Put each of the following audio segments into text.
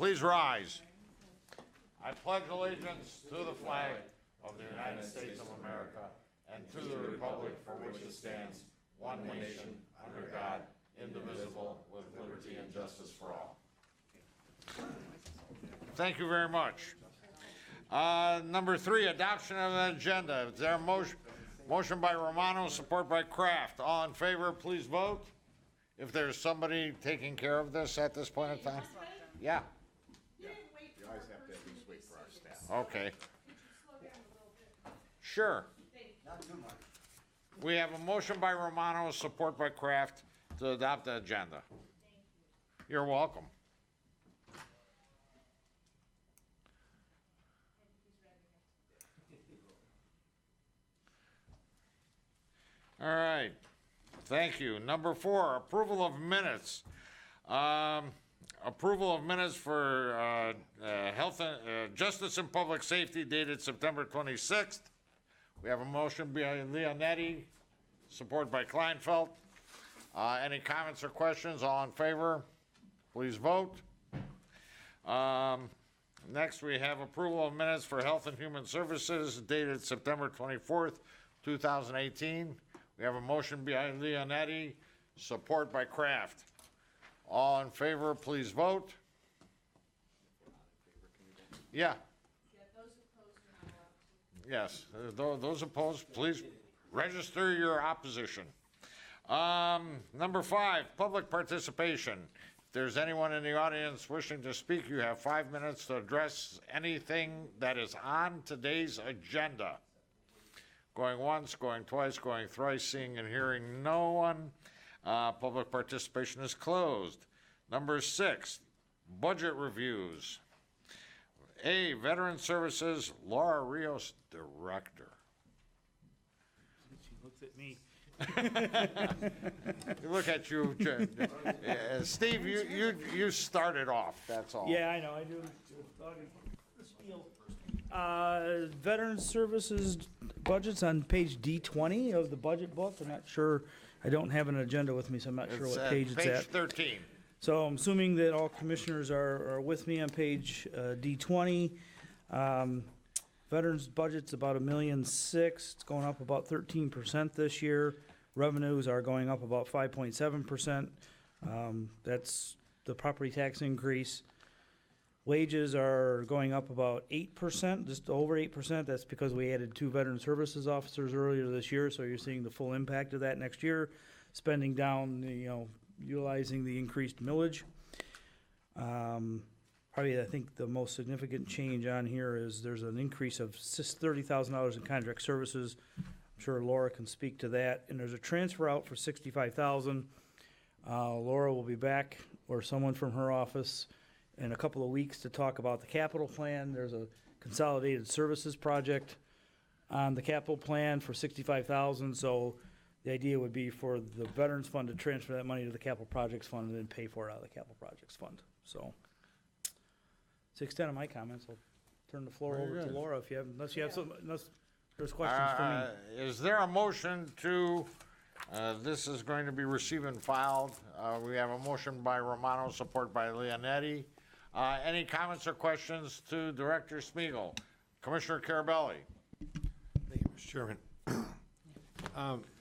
please rise. I pledge allegiance to the flag of the United States of America and to the republic for which it stands, one nation, under God, indivisible, with liberty and justice for all. Thank you very much. Number 3, adoption of the agenda. Is there a motion? Motion by Romano, support by Kraft. All in favor, please vote. If there's somebody taking care of this at this point in time? Yeah. You always have to at least wait for our staff. Okay. Sure. We have a motion by Romano, support by Kraft to adopt the agenda. You're welcome. All right, thank you. Number 4, approval of minutes. Approval of minutes for Health and Justice and Public Safety dated September 26th. We have a motion by Leonetti, support by Kleinfeld. Any comments or questions? All in favor? Please vote. Next, we have approval of minutes for Health and Human Services dated September 24th, 2018. We have a motion by Leonetti, support by Kraft. All in favor, please vote. Yeah. Yes, those opposed, please register your opposition. Number 5, public participation. If there's anyone in the audience wishing to speak, you have 5 minutes to address anything that is on today's agenda. Going once, going twice, going thrice, seeing and hearing no one. Public participation is closed. Number 6, budget reviews. A, Veteran Services, Laura Rios, Director. She looks at me. Look at you, Steve. You started off. That's all. Yeah, I know, I do. Veteran Services budget's on page D20 of the budget book. I'm not sure, I don't have an agenda with me, so I'm not sure what page it's at. Page 13. So I'm assuming that all commissioners are with me on page D20. Veterans budget's about $1.6 million. It's going up about 13% this year. Revenues are going up about 5.7%. That's the property tax increase. Wages are going up about 8%, just over 8%. That's because we added 2 Veteran Services officers earlier this year, so you're seeing the full impact of that next year. Spending down, utilizing the increased millage. Probably, I think the most significant change on here is there's an increase of $30,000 in contract services. I'm sure Laura can speak to that. And there's a transfer out for $65,000. Laura will be back, or someone from her office, in a couple of weeks to talk about the capital plan. There's a consolidated services project on the capital plan for $65,000. So the idea would be for the Veterans Fund to transfer that money to the Capital Projects Fund and then pay for it out of the Capital Projects Fund. So it's the extent of my comments. I'll turn the floor over to Laura if you have, unless there's questions for me. Is there a motion to, this is going to be received and filed. We have a motion by Romano, support by Leonetti. Any comments or questions to Director Smeagol? Commissioner Carabelli. Thank you, Mr. Chairman.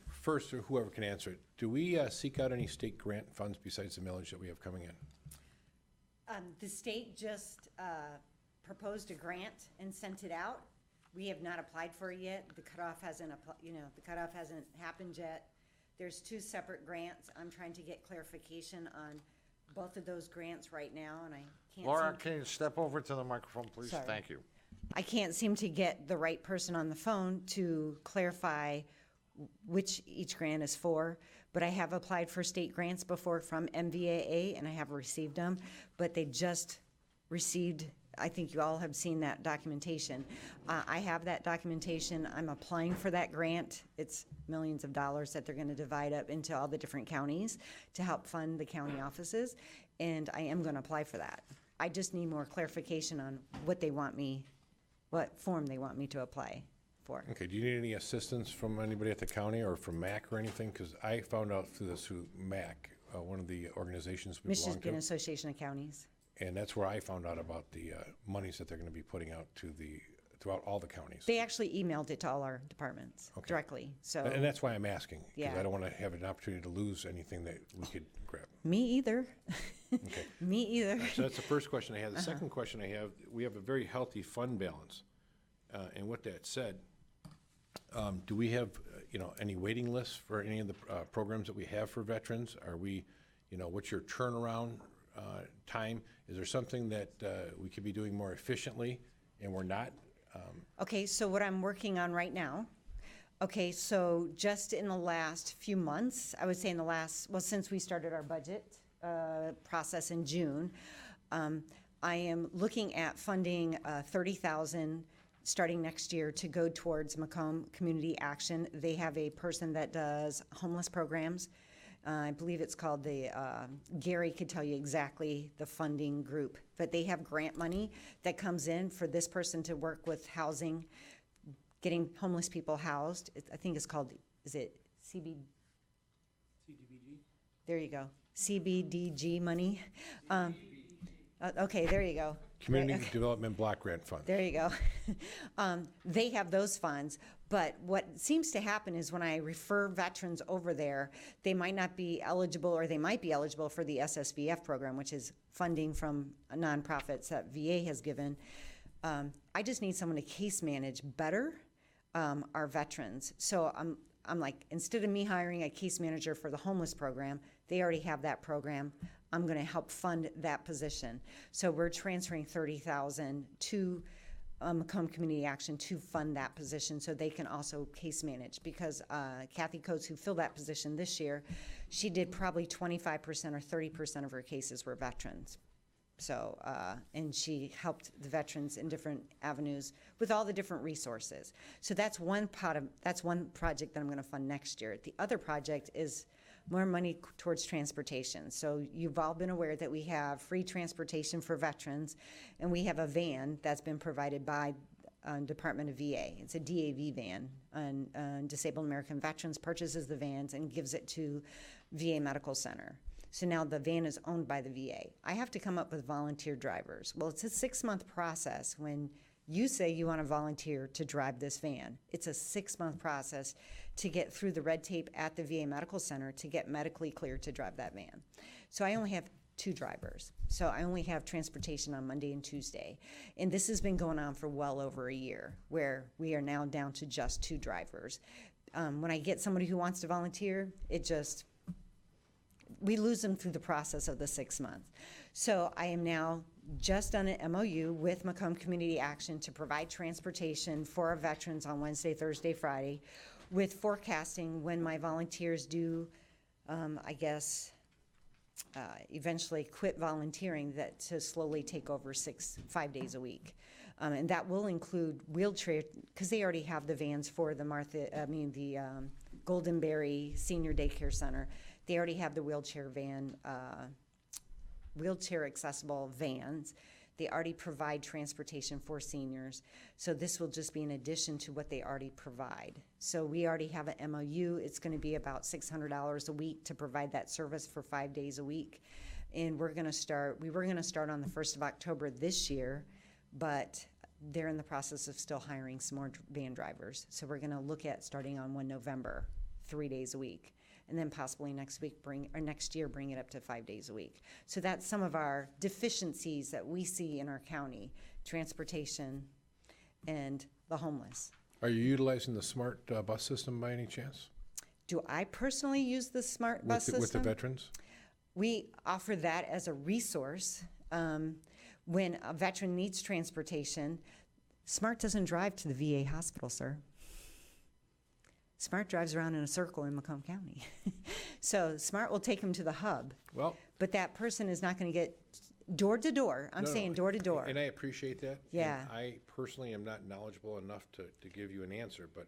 First, or whoever can answer it, do we seek out any state grant funds besides the millage that we have coming in? The state just proposed a grant and sent it out. We have not applied for it yet. The cutoff hasn't happened yet. There's 2 separate grants. I'm trying to get clarification on both of those grants right now, and I can't. Laura, can you step over to the microphone, please? Sorry. Thank you. I can't seem to get the right person on the phone to clarify which each grant is for, but I have applied for state grants before from MVAA, and I have received them, but they just received, I think you all have seen that documentation. I have that documentation. I'm applying for that grant. It's millions of dollars that they're going to divide up into all the different counties to help fund the county offices, and I am going to apply for that. I just need more clarification on what they want me, what form they want me to apply for. Okay, do you need any assistance from anybody at the county or from MAC or anything? Because I found out through MAC, one of the organizations we belong to. Michigan Association of Counties. And that's where I found out about the monies that they're going to be putting out throughout all the counties. They actually emailed it to all our departments Okay. directly, so. And that's why I'm asking, because Yeah. I don't want to have an opportunity to lose anything that we could grab. Me either. Okay. Me either. So that's the first question I have. The second question I have, we have a very healthy fund balance. And with that said, do we have, any waiting lists for any of the programs that we have for veterans? Are we, what's your turnaround time? Is there something that we could be doing more efficiently and we're not? Okay, so what I'm working on right now, okay, so just in the last few months, I would say since we started our budget process in June, I am looking at funding $30,000 starting next year to go towards Macomb Community Action. They have a person that does homeless programs. I believe it's called Gary could tell you exactly the funding group, but they have grant money that comes in for this person to work with housing, getting homeless people housed. I think it's called, is it CDBG? There you go, CBDG money. Okay, there you go. Community Okay. Development Block Grant Fund. There you go. They have those funds, but what seems to happen is when I refer veterans over there, they might not be eligible, or they might be eligible for the SSVF program, which is funding from nonprofits that VA has given. I just need someone to case manage better our veterans. So I'm like, instead of me hiring a case manager for the homeless program, they already have that program. I'm going to help fund that position. So we're transferring $30,000 to Macomb Community Action to fund that position so they can also case manage, because Kathy Coates, who filled that position this year, she did probably 25% or 30% of her cases were veterans. So, and she helped the veterans in different avenues with all the different resources. So that's one project that I'm going to fund next year. The other project is more money towards transportation. So you've all been aware that we have free transportation for veterans, and we have a van that's been provided by Department of VA. It's a DAV van, and Disabled American Veterans purchases the vans and gives it to VA Medical Center. So now the van is owned by the VA. I have to come up with volunteer drivers. Well, it's a 6-month process when you say you want to volunteer to drive this van. It's a 6-month process to get through the red tape at the VA Medical Center to get medically cleared to drive that van. So I only have 2 drivers. So I only have transportation on Monday and Tuesday. And this has been going on for well over a year, where we are now down to just 2 drivers. When I get somebody who wants to volunteer, we lose them through the process of the 6 months. So I am now just done an MOU with Macomb Community Action to provide transportation for our veterans on Wednesday, Thursday, Friday, with forecasting when my volunteers do, eventually quit volunteering, that to slowly take over 5 days a week. And that will include wheelchair, because they already have the vans for the Goldenberry Senior Daycare Center. They already have the wheelchair accessible vans. They already provide transportation for seniors. So this will just be in addition to what they already provide. So we already have an MOU. It's going to be about $600 a week to provide that service for 5 days a week. And we were going to start on the 1st of October this year, but they're in the process of still hiring some more van drivers. So we're going to look at starting on 1 November, 3 days a week. And then possibly next year bring it up to 5 days a week. So that's some of our deficiencies that we see in our county: transportation and the homeless. Are you utilizing the smart bus system by any chance? Do I personally use the smart bus system? With the veterans? We offer that as a resource. When a veteran needs transportation, SMART doesn't drive to the VA hospital, sir. SMART drives around in a circle in Macomb County. So SMART will take them to the hub. Well, but that person is not going to get door to door. I'm saying door to door. And I appreciate that. Yeah. And I personally am not knowledgeable enough to give you an answer, but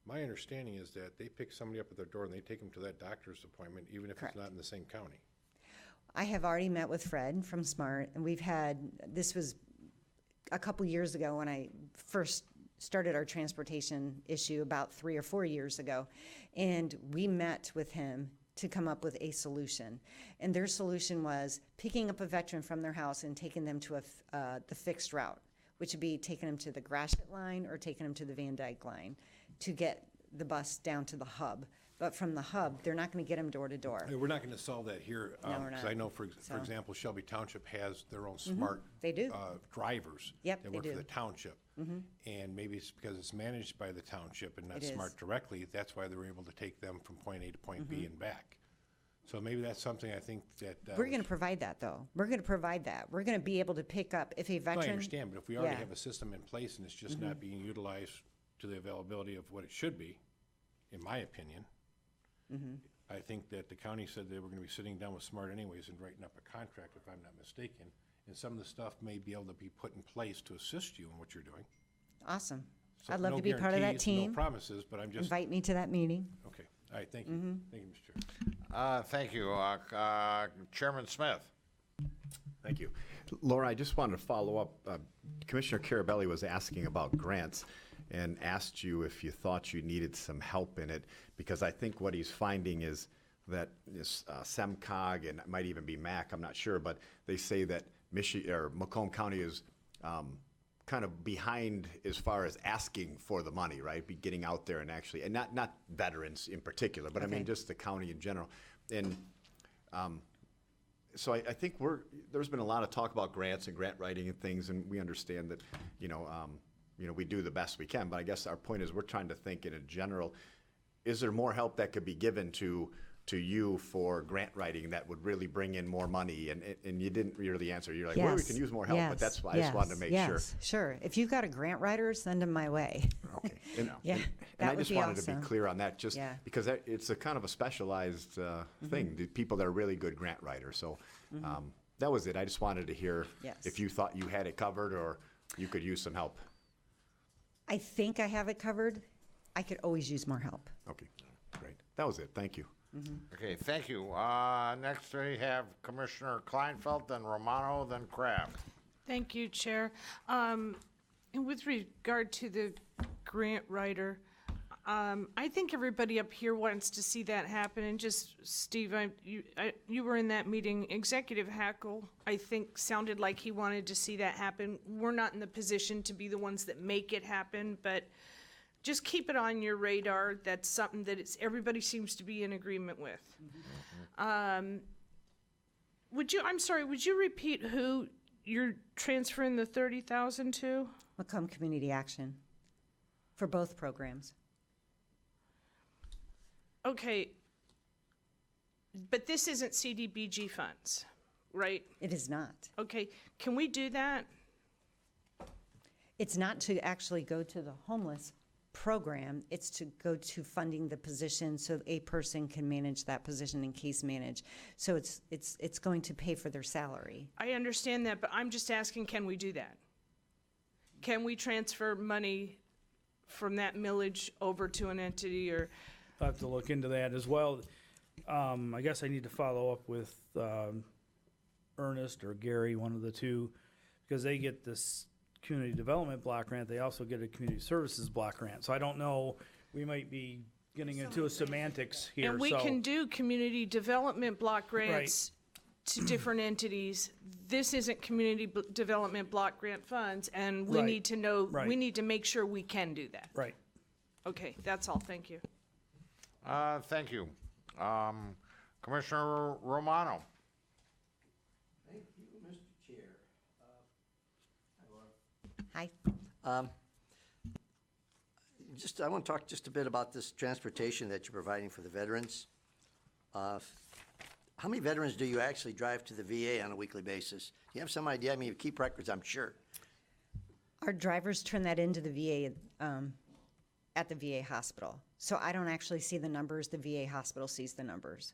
my understanding is that they pick somebody up at their door and they take them to that doctor's appointment, even if Correct. It's not in the same county. I have already met with Fred from SMART, and this was a couple years ago when I first started our transportation issue, about 3 or 4 years ago. And we met with him to come up with a solution. And their solution was picking up a veteran from their house and taking them to the fixed route, which would be taking them to the Gratiot line or taking them to the Van Dyke line to get the bus down to the hub. But from the hub, they're not going to get them door to door. We're not going to solve that here. No, we're Because not. I know, for So- example, Shelby Township has their own smart. They do. Drivers. Yep, That they work for do. the township. And maybe it's because it's managed by the township and not It is. smart directly, that's why they're able to take them from point A to point B and back. So maybe that's something I think that. We're going to provide that, though. We're going to provide that. We're going to be able to pick up if a No, veteran. I understand, but if we already Yeah. have a system in place and it's just not being utilized to the availability of what it should be, in my opinion, I think that the county said they were gonna be sitting down with SMART anyways and writing up a contract, if I'm not mistaken. And some of the stuff may be able to be put in place to assist you in what you're doing. Awesome. So I'd love no to be part of that guarantees, team. No promises, but I'm just, Invite me to that meeting. okay. All right, thank you. Thank you, Mr. Chair. Thank you. Chairman Smith. Thank you. Laura, I just wanted to follow up. Commissioner Carabelli was asking about grants and asked you if you thought you needed some help in it, because I think what he's finding is that this SEMCOG, and it might even be MAC, I'm not sure, but they say that Macomb County is kind of behind as far as asking for the money, right? Be getting out there and actually, and not veterans in particular, but I mean Okay. just the county in general. And so I think there's been a lot of talk about grants and grant writing and things, and we understand that, we do the best we can. But I guess our point is we're trying to think in a general, is there more help that could be given to you for grant writing that would really bring in more money? And you didn't really answer. You're like, well, we Yes, can use more help, but yes, that's why I just wanted to make sure. yes, sure. If you've got a grant writer, send them my way. Okay. And, Yeah, and that I would just be wanted to awesome. be clear on that, just Yeah. because it's a kind of a specialized thing. The people that are really good grant writers. So that was it. I just wanted to hear Yes. if you thought you had it covered or you could use some help. I think I have it covered. I could always use more help. Okay, great. That was it. Thank you. Okay, thank you. Next we have Commissioner Kleinfeld, then Romano, then Kraft. Thank you, Chair. And with regard to the grant writer, I think everybody up here wants to see that happen. And just, Steve, you were in that meeting. Executive Hackle, I think, sounded like he wanted to see that happen. We're not in the position to be the ones that make it happen, but just keep it on your radar. That's something that everybody seems to be in agreement with. I'm sorry, would you repeat who you're transferring the 30,000 to? Macomb Community Action for both programs. Okay, but this isn't CDBG funds, right? It is not. Okay, can we do that? It's not to actually go to the homeless program. It's to go to funding the position so a person can manage that position and case manage. So it's going to pay for their salary. I understand that, but I'm just asking, can we do that? Can we transfer money from that millage over to an entity or? I'll have to look into that as well. I guess I need to follow up with Ernest or Gary, one of the two, because they get this community development block grant. They also get a community services block grant. So I don't know, we might be getting into a semantics here. And we so- can do community development block grants to different entities. This isn't community development block grant funds, and we Right. need to know, Right. we need to make sure we can do that. Right. Okay, that's all, thank you. Thank you. Commissioner Romano. Thank you, Mr. Chair. Hi. I want to talk just a bit about this transportation that you're providing for the veterans. How many veterans do you actually drive to the VA on a weekly basis? Do you have some idea? I mean, you keep records, I'm sure. Our drivers turn that into the VA, at the VA hospital. So I don't actually see the numbers. The VA hospital sees the numbers.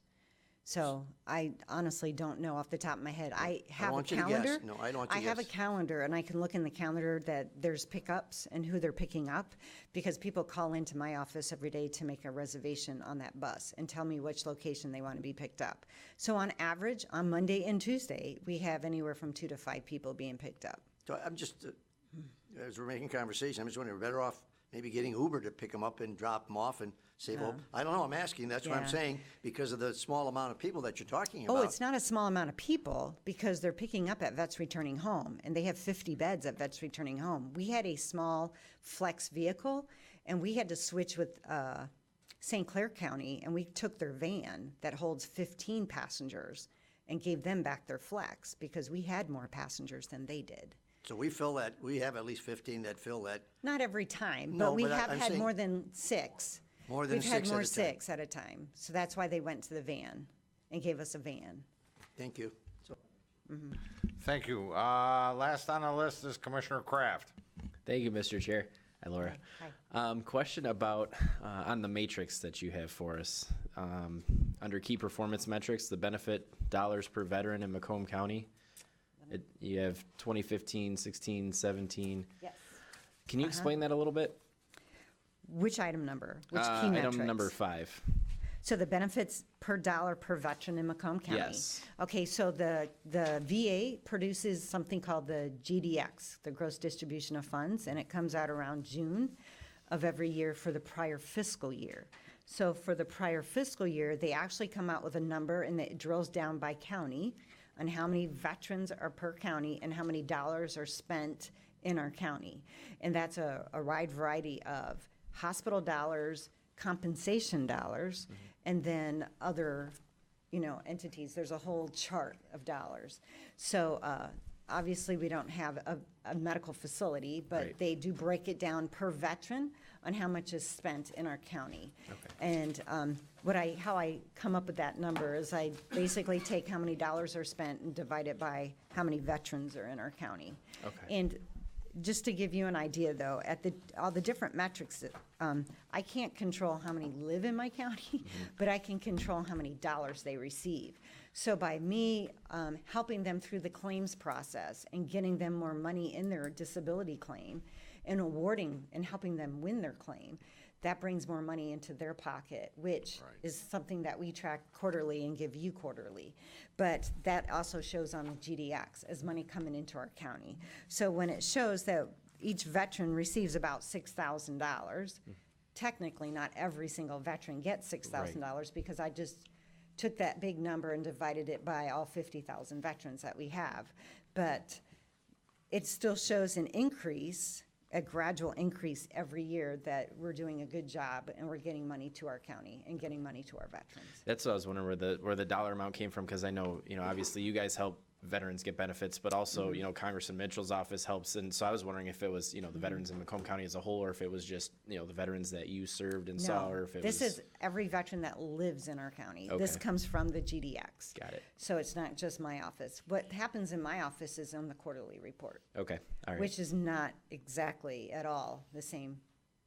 So I honestly don't know off the top of my head. I have a want you to guess. calendar. No, I don't want you I to have a guess. calendar, and I can look in the calendar that there's pickups and who they're picking up, because people call into my office every day to make a reservation on that bus and tell me which location they want to be picked up. So on average, on Monday and Tuesday, we have anywhere from 2 to 5 people being picked up. So I'm just, as we're making conversation, I'm just wondering, we're better off maybe getting Uber to pick them up and drop them off and save, I don't know, I'm asking, that's what I'm Yeah. saying, because of the small amount of people that you're talking about. Oh, it's not a small amount of people because they're picking up at Vets Returning Home, and they have 50 beds at Vets Returning Home. We had a small flex vehicle, and we had to switch with St. Clair County, and we took their van that holds 15 passengers and gave them back their flex because we had more passengers than they did. So we fill that, we have at least 15 that fill that. Not every time, No, but we but have I'm had saying- more than 6. More than We've had 6 at more a time. 6 at a time. So that's why they went to the van and gave us a van. Thank you. Thank you. Last on the list is Commissioner Kraft. Thank you, Mr. Chair. Hi, Laura. Question about, on the matrix that you have for us. Under key performance metrics, the benefit dollars per veteran in Macomb County. You have 2015, 16, 17. Yes. Can you explain that a little bit? Which item number? Which key metrics? Item number 5. So the benefits per dollar per veteran in Macomb County? Yes. Okay, so the VA produces something called the GDX, the Gross Distribution of Funds, and it comes out around June of every year for the prior fiscal year. So for the prior fiscal year, they actually come out with a number, and it drills down by county on how many veterans are per county and how many dollars are spent in our county. And that's a wide variety of hospital dollars, compensation dollars, and then other, entities. There's a whole chart of dollars. So obviously, we don't have a medical facility, but Right. they do break it down per veteran on how much is spent in our county. And how I come up with that number is I basically take how many dollars are spent and divide it by how many veterans are in our county. Okay. And just to give you an idea, though, at all the different metrics, I can't control how many live in my county, but I can control how many dollars they receive. So by me helping them through the claims process and getting them more money in their disability claim and awarding and helping them win their claim, that brings more money into their pocket, which is something that we track quarterly and give you quarterly. But that also shows on the GDX as money coming into our county. So when it shows that each veteran receives about $6,000, technically not every single veteran gets $6,000 because I just took that big number and divided it by all 50,000 veterans that we have. But it still shows an increase, a gradual increase every year that we're doing a good job and we're getting money to our county and getting money to our veterans. That's what I was wondering where the dollar amount came from, because I know, obviously you guys help veterans get benefits, but also, Congressman Mitchell's office helps. And so I was wondering if it was, the veterans in Macomb County as a whole, or if it was just, the veterans that you served and saw, or if it This was. is every veteran that lives in our county. This Okay. comes from the GDX. Got it. So it's not just my office. What happens in my office is on the quarterly report, Okay, all right. which is not exactly at all the same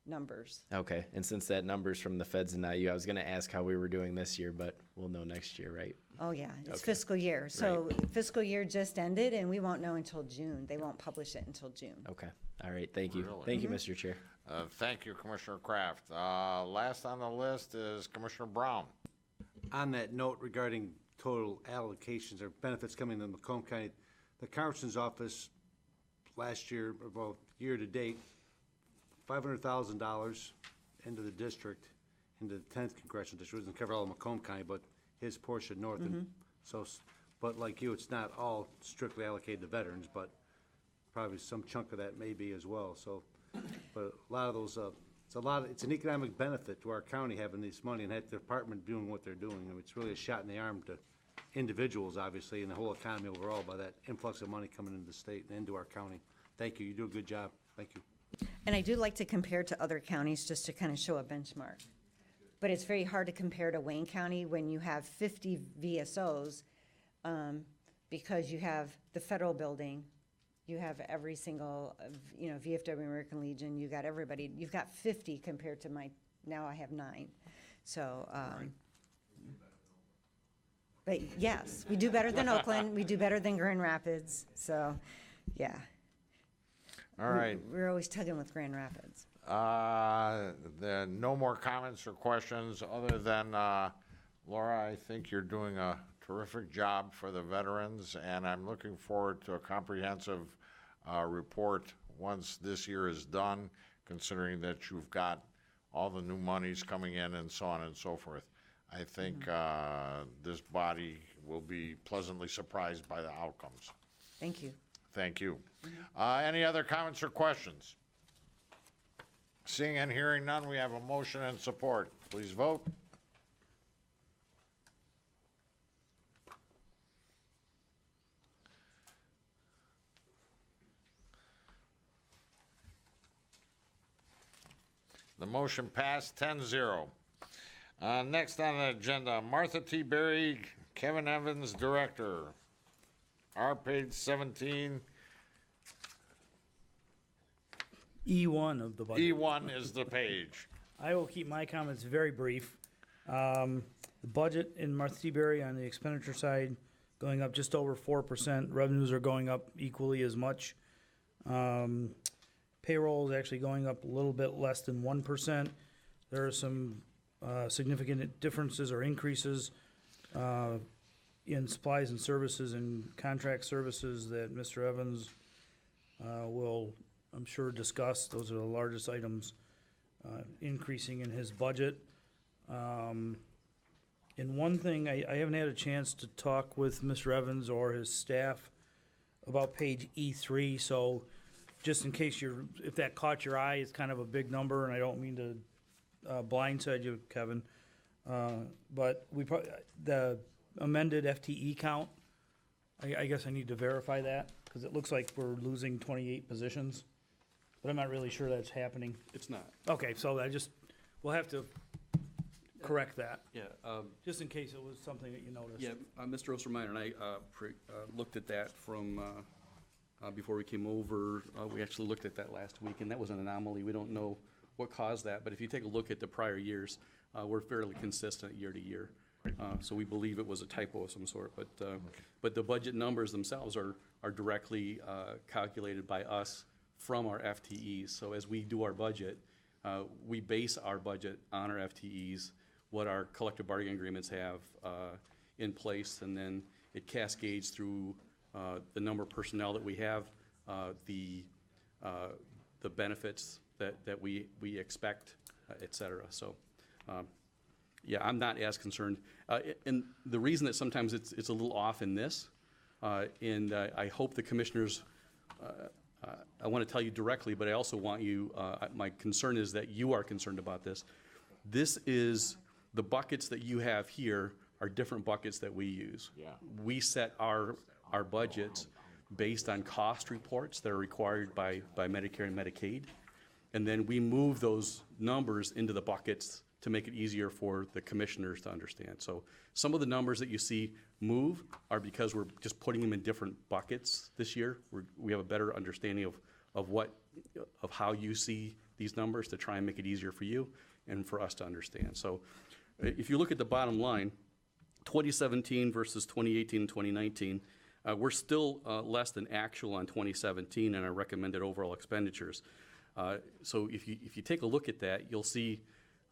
numbers. Okay, and since that number's from the feds and not you, I was gonna ask how we were doing this year, but we'll know next year, right? Oh, yeah, it's Okay. fiscal year. So fiscal year just ended, and we won't know until June. They won't publish it until June. Okay, all right, thank you. Really? Thank you, Mr. Chair. Thank you, Commissioner Kraft. Last on the list is Commissioner Brown. On that note regarding total allocations or benefits coming to Macomb County, the Congressman's office last year, well, year-to-date, $500,000 into the district, into the 10th Congressional District. It doesn't cover all of Macomb County, but his portion north. And so, but like you, it's not all strictly allocated to veterans, but probably some chunk of that may be as well. So, but a lot of those, it's an economic benefit to our county having this money and that department doing what they're doing. And it's really a shot in the arm to individuals, obviously, and the whole economy overall by that influx of money coming into the state and into our county. Thank you. You do a good job. Thank you. And I do like to compare to other counties just to kind of show a benchmark. But it's very hard to compare to Wayne County when you have 50 VSOs, because you have the federal building, you have every single, VFW American Legion, you got everybody, you've got 50 compared to now I have 9. So, but yes, we do better than Oakland, we do better than Grand Rapids, so, yeah. All right. We're always tugging with Grand Rapids. No more comments or questions other than, Laura, I think you're doing a terrific job for the veterans, and I'm looking forward to a comprehensive report once this year is done, considering that you've got all the new monies coming in and so on and so forth. I think this body will be pleasantly surprised by the outcomes. Thank you. Thank you. Any other comments or questions? Seeing and hearing none, we have a motion and support. Please vote. The motion passed 10-0. Next on the agenda, Martha T. Berry, Kevin Evans, Director. Our page 17, E1 of the budget. E1 is the page. I will keep my comments very brief. The budget in Martha T. Berry on the expenditure side going up just over 4%. Revenues are going up equally as much. Payroll is actually going up a little bit less than 1%. There are some significant differences or increases in supplies and services and contract services that Mr. Evans will, I'm sure, discuss. Those are the largest items increasing in his budget. And one thing, I haven't had a chance to talk with Mr. Evans or his staff about page E3, so just in case if that caught your eye, it's kind of a big number, and I don't mean to blindside you, Kevin. But the amended FTE count, I guess I need to verify that, because it looks like we're losing 28 positions, but I'm not really sure that's happening. It's not. Okay, so we'll have to correct that, Yeah, just in case it was something that you noticed. yeah, Mr. Ostermeyer and I looked at that from, before we came over. We actually looked at that last week, and that was an anomaly. We don't know what caused that, but if you take a look at the prior years, we're fairly consistent year to year. So we believe it was a typo of some sort, but the budget numbers themselves are directly calculated by us from our FTEs. So as we do our budget, we base our budget on our FTEs, what our collective bargaining agreements have in place, and then it cascades through the number of personnel that we have, the benefits that we expect, et cetera. So, yeah, I'm not as concerned. And the reason that sometimes it's a little off in this, and I hope the commissioners, I want to tell you directly, but I also want you, my concern is that you are concerned about this. This is, the buckets that you have here are different buckets that we use. Yeah. We set our budgets based on cost reports that are required by Medicare and Medicaid. And then we move those numbers into the buckets to make it easier for the commissioners to understand. So some of the numbers that you see move are because we're just putting them in different buckets this year. We have a better understanding of how you see these numbers to try and make it easier for you and for us to understand. So if you look at the bottom line, 2017 versus 2018 and 2019, we're still less than actual on 2017 and our recommended overall expenditures. So if you take a look at that, you'll see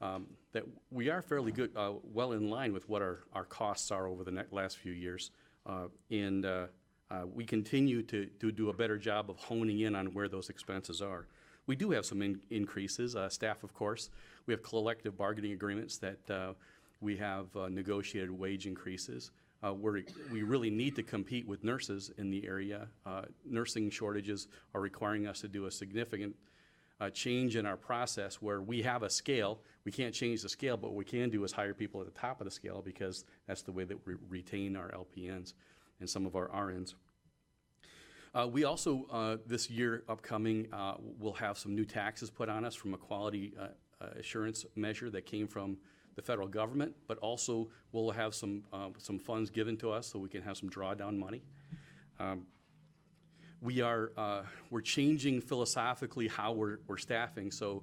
that we are fairly good, well in line with what our costs are over the last few years. And we continue to do a better job of honing in on where those expenses are. We do have some increases. Staff, of course, we have collective bargaining agreements that we have negotiated wage increases. We really need to compete with nurses in the area. Nursing shortages are requiring us to do a significant change in our process where we have a scale. We can't change the scale, but what we can do is hire people at the top of the scale because that's the way that we retain our LPNs and some of our RNs. We also, this year upcoming, will have some new taxes put on us from a quality assurance measure that came from the federal government, but also we'll have some funds given to us so we can have some drawdown money. We're changing philosophically how we're staffing. So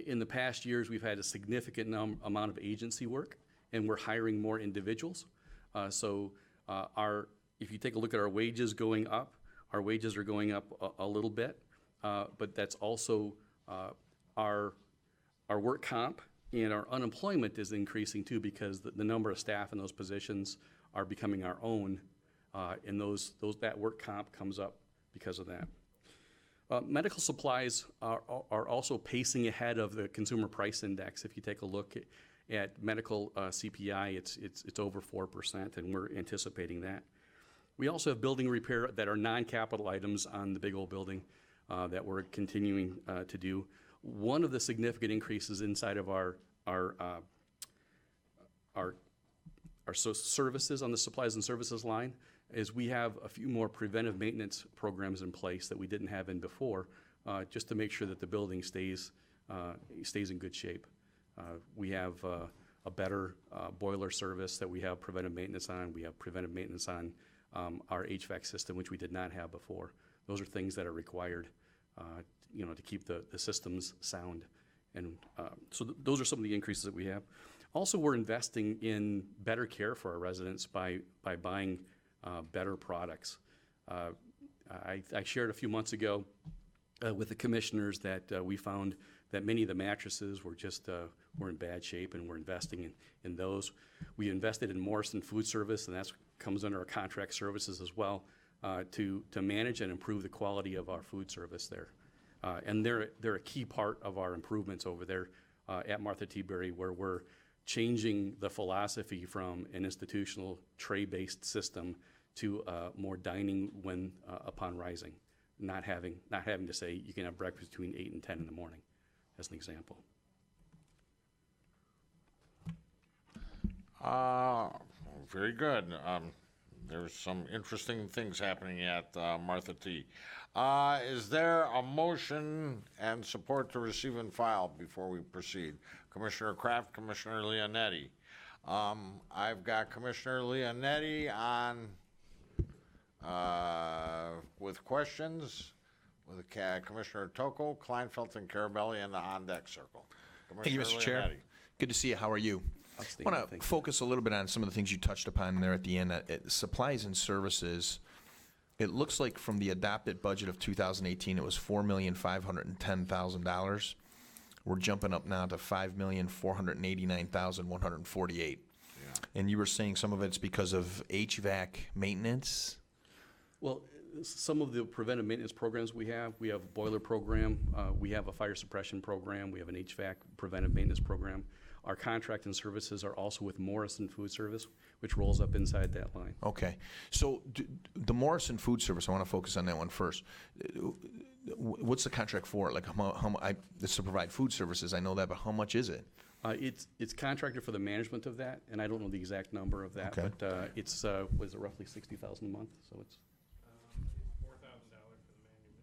in the past years, we've had a significant amount of agency work, and we're hiring more individuals. If you take a look at our wages going up, our wages are going up a little bit, but that's also our work comp and our unemployment is increasing too because the number of staff in those positions are becoming our own, and that work comp comes up because of that. Medical supplies are also pacing ahead of the consumer price index. If you take a look at medical CPI, it's over 4%, and we're anticipating that. We also have building repair that are non-capital items on the big old building that we're continuing to do. One of the significant increases inside of our services on the supplies and services line is we have a few more preventive maintenance programs in place that we didn't have in before, just to make sure that the building stays in good shape. We have a better boiler service that we have preventive maintenance on. We have preventive maintenance on our HVAC system, which we did not have before. Those are things that are required, to keep the systems sound. And so those are some of the increases that we have. Also, we're investing in better care for our residents by buying better products. I shared a few months ago with the commissioners that we found that many of the mattresses were in bad shape, and we're investing in those. We invested in Morrison Food Service, and that comes under our contract services as well, to manage and improve the quality of our food service there. And they're a key part of our improvements over there at Martha T. Berry, where we're changing the philosophy from an institutional tray-based system to more dining when upon rising, not having to say you can have breakfast between 8 and 10 in the morning, as an example. Very good. There's some interesting things happening at Martha T. Is there a motion and support to receive and file before we proceed? Commissioner Kraft, Commissioner Leonetti. I've got Commissioner Leonetti on with questions, with Commissioner Tocco, Kleinfeld, and Carabelli in the on-deck circle. Thank you, Mr. Chair. Good to see you. How are you? I want to focus a little bit on some of the things you touched upon there at the end. Supplies and services, it looks like from the adopted budget of 2018, it was $4,510,000. We're jumping up now to $5,489,148. Yeah. And you were saying some of it's because of HVAC maintenance? Well, some of the preventive maintenance programs we have a boiler program, we have a fire suppression program, we have an HVAC preventive maintenance program. Our contract and services are also with Morrison Food Service, which rolls up inside that line. Okay. So the Morrison Food Service, I want to focus on that one first. What's the contract for? Like, it's to provide food services, I know that, but how much is it? It's contracted for the management of that, and I don't know the exact number of that, okay. But it's was it roughly $60,000 a month? So it's $4,000 for the management fee,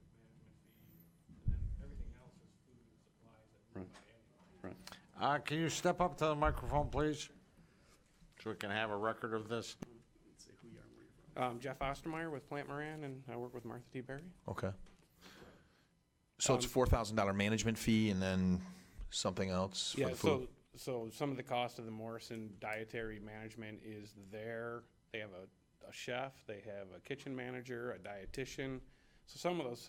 and then everything else is food and supplies that we buy anyway. right. Can you step up to the microphone, please, so we can have a record of this? Let's see who you are, where you're from. Jeff Ostermeyer with Plant Moran, and I work with Martha T. Berry. Okay. So it's $4,000 management fee and then something else for the food? So some of the cost of the Morrison dietary management is there. They have a chef, they have a kitchen manager, a dietitian. So some of those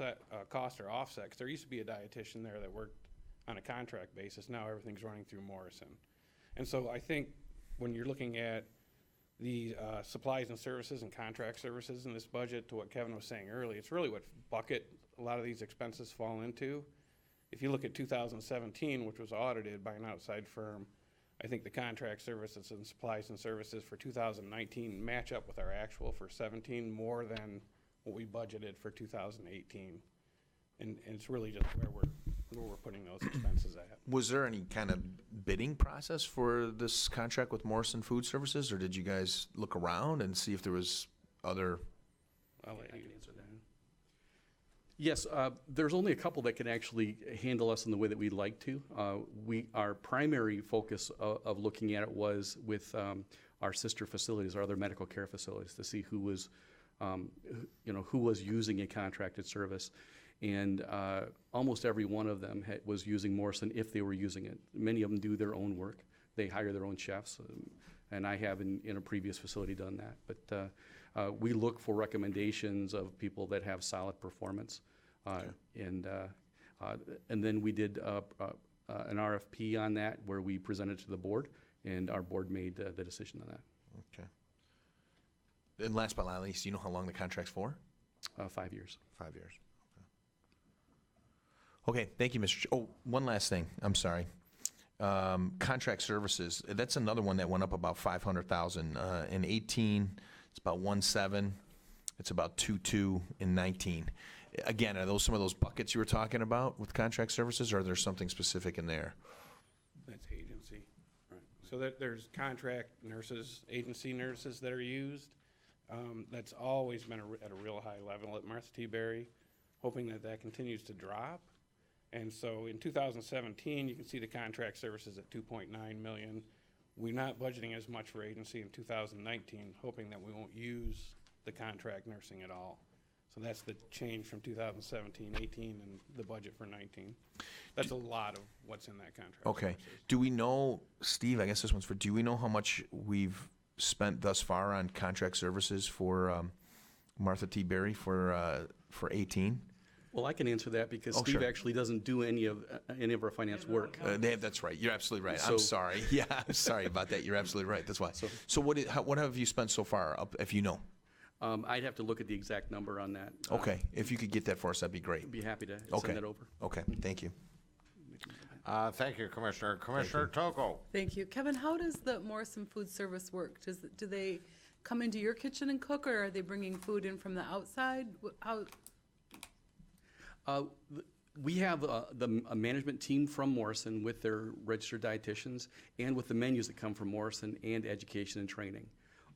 costs are offset, 'cause there used to be a dietitian there that worked on a contract basis. Now everything's running through Morrison. And so I think when you're looking at the supplies and services and contract services in this budget, to what Kevin was saying earlier, it's really what bucket a lot of these expenses fall into. If you look at 2017, which was audited by an outside firm, I think the contract services and supplies and services for 2019 match up with our actual for 17 more than what we budgeted for 2018. And it's really just where we're putting those expenses at. Was there any kind of bidding process for this contract with Morrison Food Services, or did you guys look around and see if there was other? I'll let I you can answer that. Yes, there's only a couple that can actually handle us in the way that we'd like to. Our primary focus of looking at it was with our sister facilities, our other medical care facilities, to see who was using a contracted service. And almost every one of them was using Morrison if they were using it. Many of them do their own work. They hire their own chefs, and I have in a previous facility done that. But we look for recommendations of people that have solid performance. And then we did an RFP on that where we presented to the board, and our board made the decision on that. Okay. And last but not least, do you know how long the contract's for? 5 years. 5 years. Okay. Okay, thank you, Mr. Oh, one last thing, I'm sorry. Contract services, that's another one that went up about 500,000. In 18, it's about 1.7. It's about 2.2 in 19. Again, are those some of those buckets you were talking about with contract services, or is there something specific in there? That's agency. Right. So there's contract nurses, agency nurses that are used. That's always been at a real high level at Martha T. Berry, hoping that that continues to drop. And so in 2017, you can see the contract services at 2.9 million. We're not budgeting as much for agency in 2019, hoping that we won't use the contract nursing at all. So that's the change from 2017, 18, and the budget for 19. That's a lot of what's in that contract. Okay. services. Do we know, Steve, I guess this one's for, do we know how much we've spent thus far on contract services for Martha T. Berry for 18? Well, I can answer that because Oh, Steve sure. actually doesn't do any of our finance work. That's right. You're absolutely right. I'm So- sorry. Yeah, I'm sorry about that. You're absolutely right. That's why. So what have you spent so far, if you know? I'd have to look at the exact number on that. Okay. If you could get that for us, that'd be great. I'd be happy to Okay. send that over. Okay. Thank you. Thank you, Commissioner. Commissioner Toko. Thank you. Kevin, how does the Morrison Food Service work? Do they come into your kitchen and cook, or are they bringing food in from the outside? How? We have a management team from Morrison with their registered dietitians and with the menus that come from Morrison and education and training.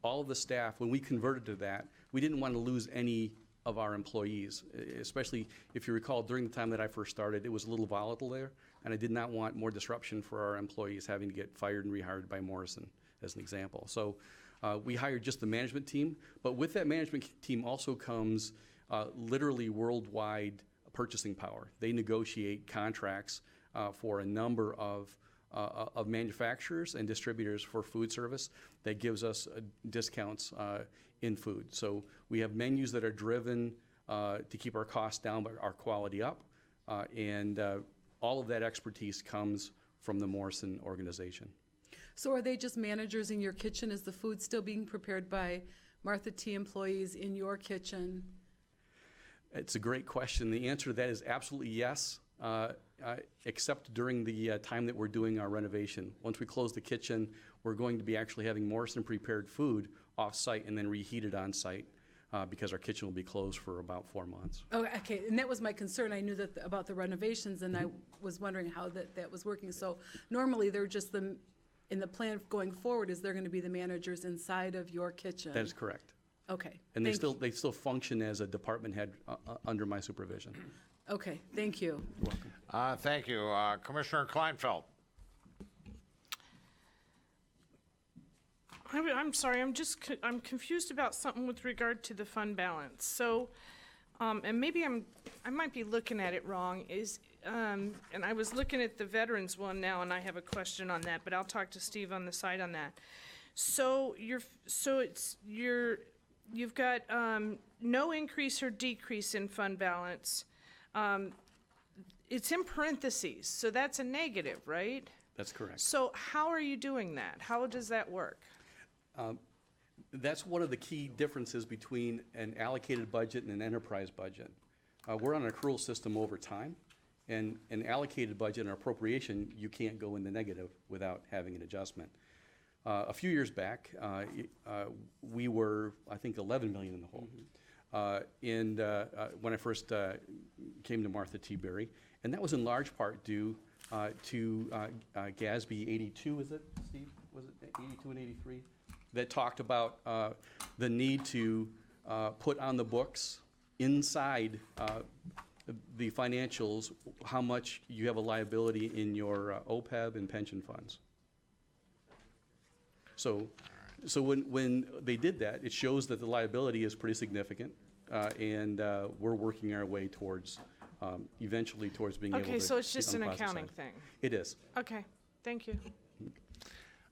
All of the staff, when we converted to that, we didn't want to lose any of our employees, especially if you recall during the time that I first started, it was a little volatile there, and I did not want more disruption for our employees having to get fired and rehired by Morrison, as an example. So we hired just the management team, but with that management team also comes literally worldwide purchasing power. They negotiate contracts for a number of manufacturers and distributors for food service that gives us discounts in food. So we have menus that are driven to keep our costs down but our quality up, and all of that expertise comes from the Morrison organization. So are they just managers in your kitchen? Is the food still being prepared by Martha T. employees in your kitchen? It's a great question. The answer to that is absolutely yes, except during the time that we're doing our renovation. Once we close the kitchen, we're going to be actually having Morrison prepared food off-site and then reheated on-site because our kitchen will be closed for about 4 months. Oh, okay, and that was my concern. I knew that about the renovations, and I was wondering how that was working. So normally, they're just in the plan going forward, is they're going to be the managers inside of your kitchen? That is correct. Okay. And they thank you. still function as a department head under my supervision. Okay, thank you. You're welcome. Thank you. Commissioner Kleinfeld. I'm sorry, I'm confused about something with regard to the fund balance. So, and maybe I might be looking at it wrong, and I was looking at the veterans one now, and I have a question on that, but I'll talk to Steve on the side on that. So you've got no increase or decrease in fund balance. It's in parentheses, so that's a negative, right? That's correct. So how are you doing that? How does that work? That's one of the key differences between an allocated budget and an enterprise budget. We're on an accrual system over time, and an allocated budget and appropriation, you can't go in the negative without having an adjustment. A few years back, we were, I think, 11 million in the hole. When I first came to Martha T. Berry, and that was in large part due to GASB 82, is it, Steve? Was it 82 and 83? That talked about the need to put on the books inside the financials how much you have a liability in your OPEB and pension funds. So when they did that, it shows that the liability is pretty significant, and we're working our way towards, eventually towards being able to. Okay, so it's get just on an the positive accounting side. thing. It is. Okay, thank you.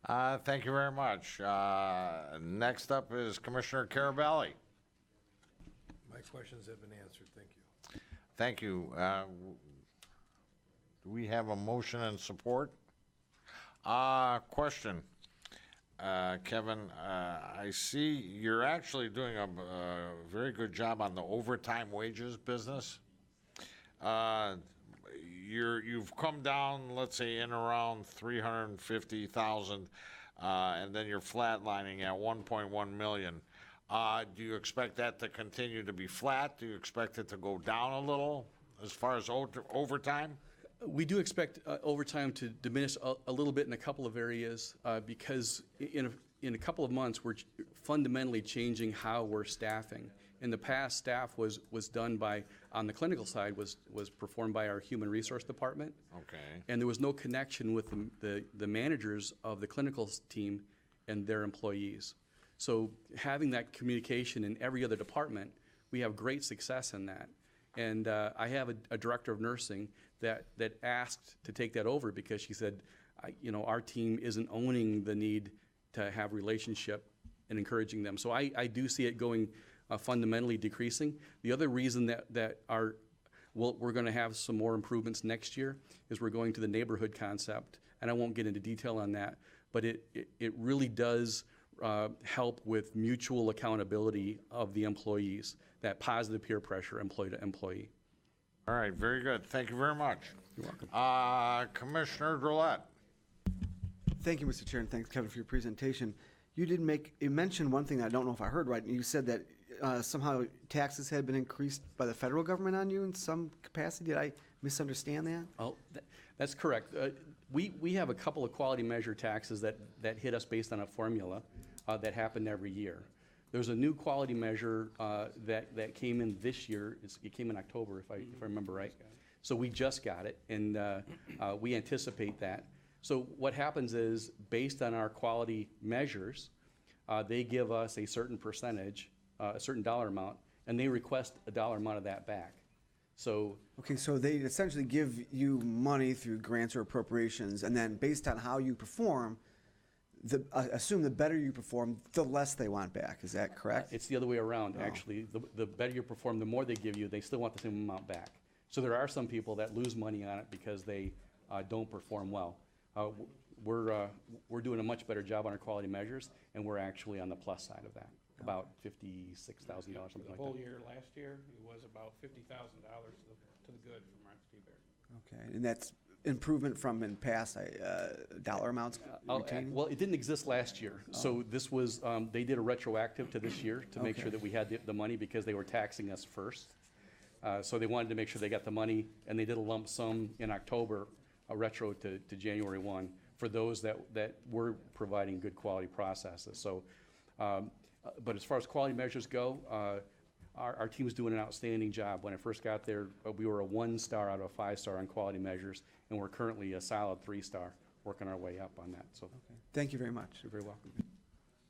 Thank you very much. Next up is Commissioner Carabelli. My questions have been answered. Thank you. Thank you. Do we have a motion and support? Question. Kevin, I see you're actually doing a very good job on the overtime wages business. you've come down, let's say, in around 350,000, and then you're flatlining at 1.1 million. Do you expect that to continue to be flat? Do you expect it to go down a little as far as overtime? We do expect overtime to diminish a little bit in a couple of areas because in a couple of months, we're fundamentally changing how we're staffing. In the past, staff was done by, on the clinical side, was performed by our human resource department. Okay. And there was no connection with the managers of the clinical team and their employees. So having that communication in every other department, we have great success in that. And I have a director of nursing that asked to take that over because she said, our team isn't owning the need to have relationship and encouraging them. So I do see it going fundamentally decreasing. The other reason that we're going to have some more improvements next year is we're going to the neighborhood concept, and I won't get into detail on that, but it really does help with mutual accountability of the employees, that positive peer pressure employee to employee. All right, very good. Thank you very much. You're welcome. Commissioner Drollet. Thank you, Mr. Chair, and thanks, Kevin, for your presentation. You mentioned one thing that I don't know if I heard right. You said that somehow taxes had been increased by the federal government on you in some capacity. Did I misunderstand that? Oh, that's correct. We have a couple of quality measure taxes that hit us based on a formula that happened every year. There's a new quality measure that came in this year. It came in October, if I remember right. So we just got it, and we anticipate that. So what happens is, based on our quality measures, they give us a certain percentage, a certain dollar amount, and they request a dollar amount of that back. So Okay, so they essentially give you money through grants or appropriations, and then based on how you perform, assume the better you perform, the less they want back. Is that correct? it's the other way around, actually. The better you perform, the more they give you, they still want the same amount back. So there are some people that lose money on it because they don't perform well. We're doing a much better job on our quality measures, and we're actually on the plus side of that, about $56,000, something The like that. whole year last year, it was about $50,000 to the good from RFP Bear. Okay, and that's improvement from in past dollar amounts retaining? Well, it didn't exist last year, so this was, they did a retroactive to this year to make sure Okay. that we had the money because they were taxing us first. So they wanted to make sure they got the money, and they did a lump sum in October, a retro to January 1, for those that were providing good quality processes. So, but as far as quality measures go, our team is doing an outstanding job. When I first got there, we were a 1-star out of a 5-star on quality measures, and we're currently a solid 3-star, working our way up on that. So, Thank you very much. you're very welcome.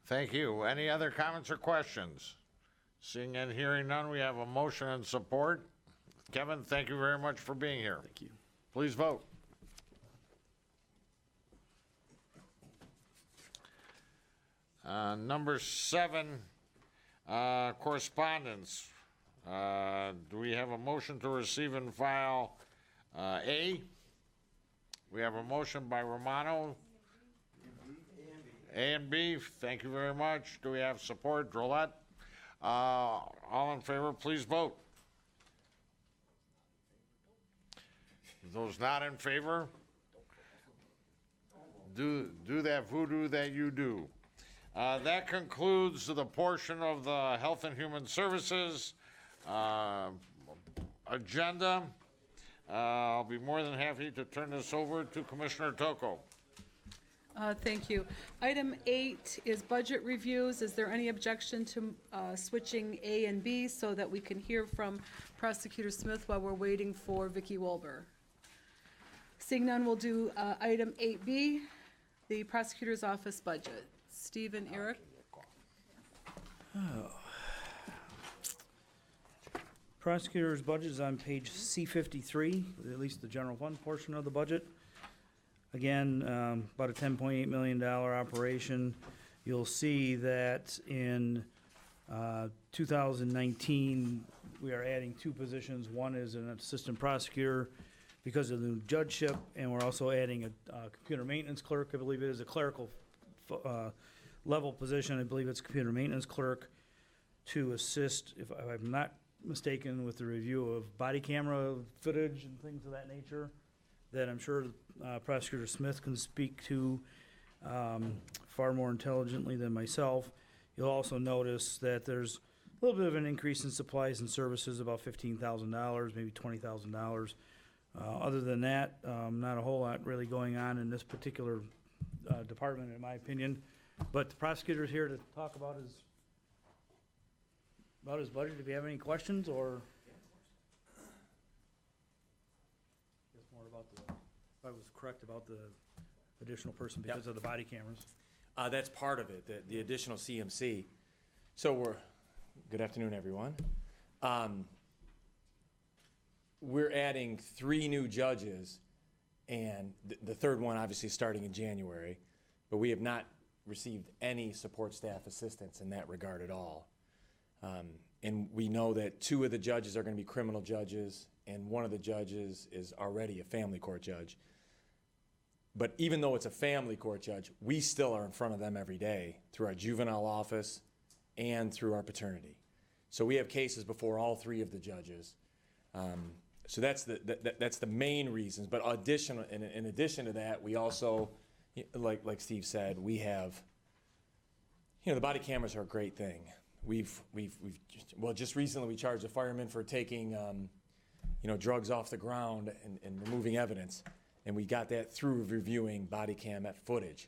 Thank you. Any other comments or questions? Seeing and hearing none, we have a motion and support. Kevin, thank you very much for being here. Thank you. Please vote. Number 7, correspondence. Do we have a motion to receive and file A? We have a motion by Romano. A and B, thank you very much. Do we have support? Drollet? All in favor, please vote. Those not in favor, do that voodoo that you do. That concludes the portion of the Health and Human Services agenda. I'll be more than happy to turn this over to Commissioner Toko. Thank you. Item 8 is budget reviews. Is there any objection to switching A and B so that we can hear from Prosecutor Smith while we're waiting for Vicki Wolber? Seeing none, we'll do item 8B, the Prosecutor's Office budget. Steve and Eric? Prosecutor's budget is on page C53, at least the general fund portion of the budget. Again, about a $10.8 million operation. You'll see that in 2019, we are adding 2 positions. One is an assistant prosecutor because of the new judgeship, and we're also adding a computer maintenance clerk. I believe it is a clerical level position. I believe it's computer maintenance clerk to assist, if I'm not mistaken, with the review of body camera footage and things of that nature. that I'm sure Prosecutor Smith can speak to far more intelligently than myself. You'll also notice that there's a little bit of an increase in supplies and services, about $15,000, maybe $20,000. Other than that, not a whole lot really going on in this particular department, in my opinion. But the prosecutor's here to talk about his budget. If you have any questions, or guess more about if I was correct about the additional person because of the body cameras. That's part of it, the additional CMC. So good afternoon, everyone. We're adding 3 new judges, and the third one obviously starting in January, but we have not received any support staff assistance in that regard at all. And we know that 2 of the judges are going to be criminal judges, and 1 of the judges is already a family court judge. But even though it's a family court judge, we still are in front of them every day through our juvenile office and through our paternity. So we have cases before all 3 of the judges. So that's the main reasons. But in addition to that, we also, like Steve said, we have, the body cameras are a great thing. Just recently we charged a fireman for taking, drugs off the ground and removing evidence. And we got that through reviewing body cam footage.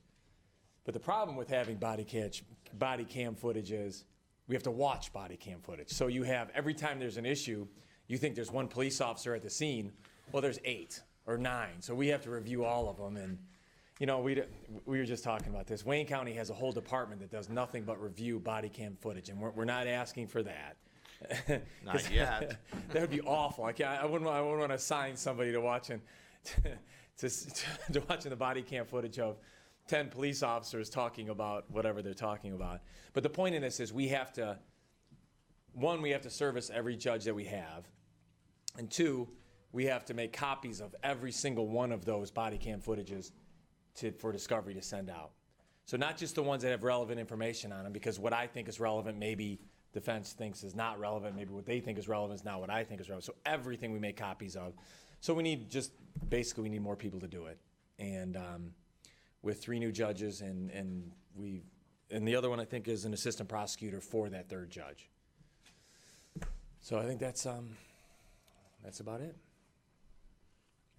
But the problem with having body cam footage is we have to watch body cam footage. So you have, every time there's an issue, you think there's 1 police officer at the scene. Well, there's 8 or 9. So we have to review all of them. And, we were just talking about this. Wayne County has a whole department that does nothing but review body cam footage. And we're not asking for that. Not yet. That would be awful. I wouldn't want to assign somebody to watching to watching the body cam footage of 10 police officers talking about whatever they're talking about. But the point in this is we have to service every judge that we have, and 2, we have to make copies of every single one of those body cam footages for Discovery to send out. So not just the ones that have relevant information on them, because what I think is relevant, maybe defense thinks is not relevant, maybe what they think is relevant is not what I think is relevant. So everything we make copies of. So we need more people to do it. And with 3 new judges, and the other one I think is an assistant prosecutor for that 3rd judge. So I think that's about it.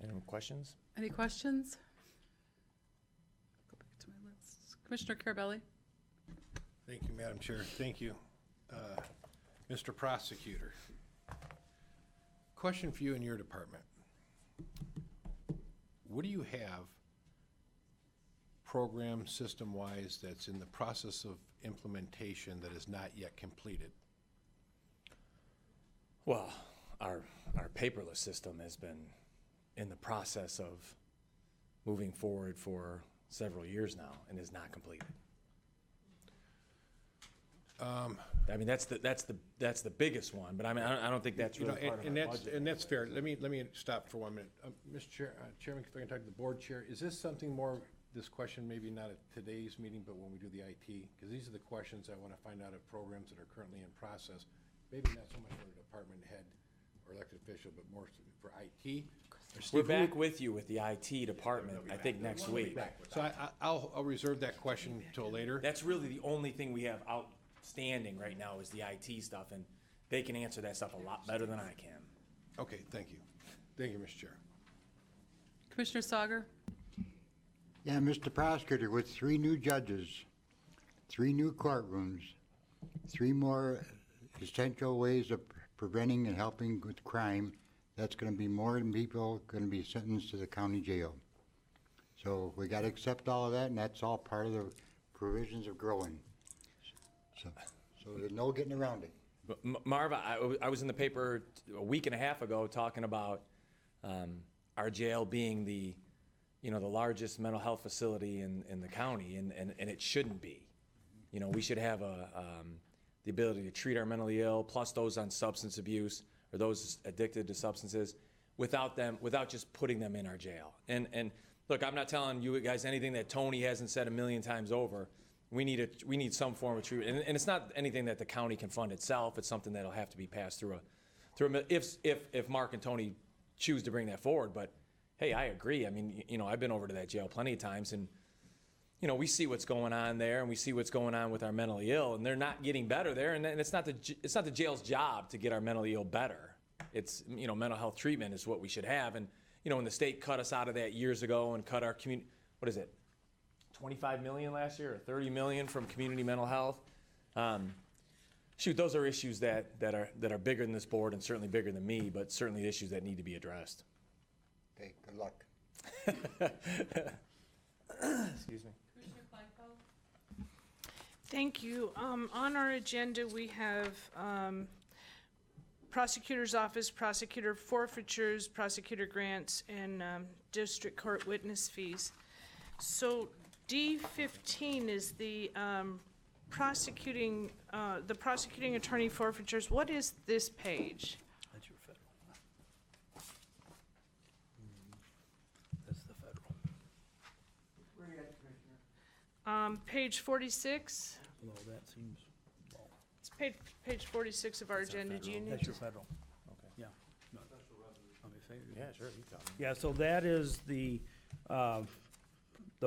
Any questions? Any questions? Go back to my list. Commissioner Carabelli? Thank you, Madam Chair. Thank you. Mr. Prosecutor, question for you in your department. What do you have program system-wise that's in the process of implementation that is not yet completed? Well, our paperless system has been in the process of moving forward for several years now and is not completed. I mean, that's the biggest one, but I mean, I don't think that's really part of our budget. And that's fair. Let me stop for 1 minute. Mr. Chairman, if I can talk to the board chair, is this something more, this question maybe not at today's meeting, but when we do the IT? Because these are the questions I want to find out of programs that are currently in process. Maybe not so much for the department head or elected official, but more for IT. We're back with you with the IT department, I think, next week. So I'll reserve that question till later. That's really the only thing we have outstanding right now is the IT stuff, and they can answer that stuff a lot better than I can. Okay, thank you. Thank you, Mr. Chair. Commissioner Sauger? Yeah, Mr. Prosecutor, with 3 new judges, 3 new courtrooms, 3 more essential ways of preventing and helping with crime, that's going to be more than people going to be sentenced to the county jail. So we got to accept all of that, and that's all part of the provisions of growing. So there's no getting around it. Marv, I was in the paper a week and a half ago talking about our jail being the largest mental health facility in the county, and it shouldn't be. We should have the ability to treat our mentally ill, plus those on substance abuse or those addicted to substances, without just putting them in our jail. And look, I'm not telling you guys anything that Tony hasn't said a million times over. We need some form of treatment, and it's not anything that the county can fund itself. It's something that'll have to be passed through if Mark and Tony choose to bring that forward. But hey, I agree. I mean, you know, I've been over to that jail plenty of times, and you know, we see what's going on there, and we see what's going on with our mentally ill, and they're not getting better there. And it's not the jail's job to get our mentally ill better. It's, you know, mental health treatment is what we should have. And you know, when the state cut us out of that years ago and cut our community, what is it, 25 million last year or 30 million from community mental health? Shoot, those are issues that are bigger than this board and certainly bigger than me, but certainly issues that need to be addressed. Okay, good luck. Excuse me. Thank you. On our agenda, we have prosecutor's office, prosecutor forfeitures, prosecutor grants, and district court witness fees. So D15 is the prosecuting attorney forfeitures. What is this page? That's your federal. That's the federal. Where are you at, Commissioner? Page 46. Well, that seems low. It's page 46 of our agenda. Do you need That's to? your federal. Okay. Yeah. No. Let me figure. Yeah, sure. You tell me. Yeah, so that is the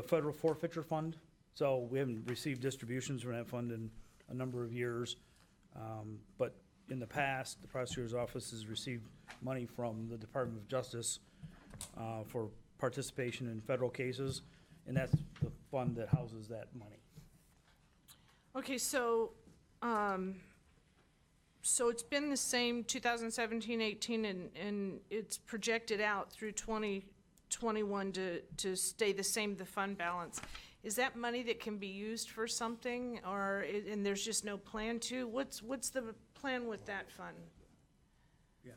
federal forfeiture fund. So we haven't received distributions from that fund in a number of years. But in the past, the prosecutor's office has received money from the Department of Justice for participation in federal cases, and that's the fund that houses that money. Okay, so it's been the same 2017, 18, and it's projected out through 2021 to stay the same, the fund balance. Is that money that can be used for something, and there's just no plan to? What's the plan with that fund? Yeah.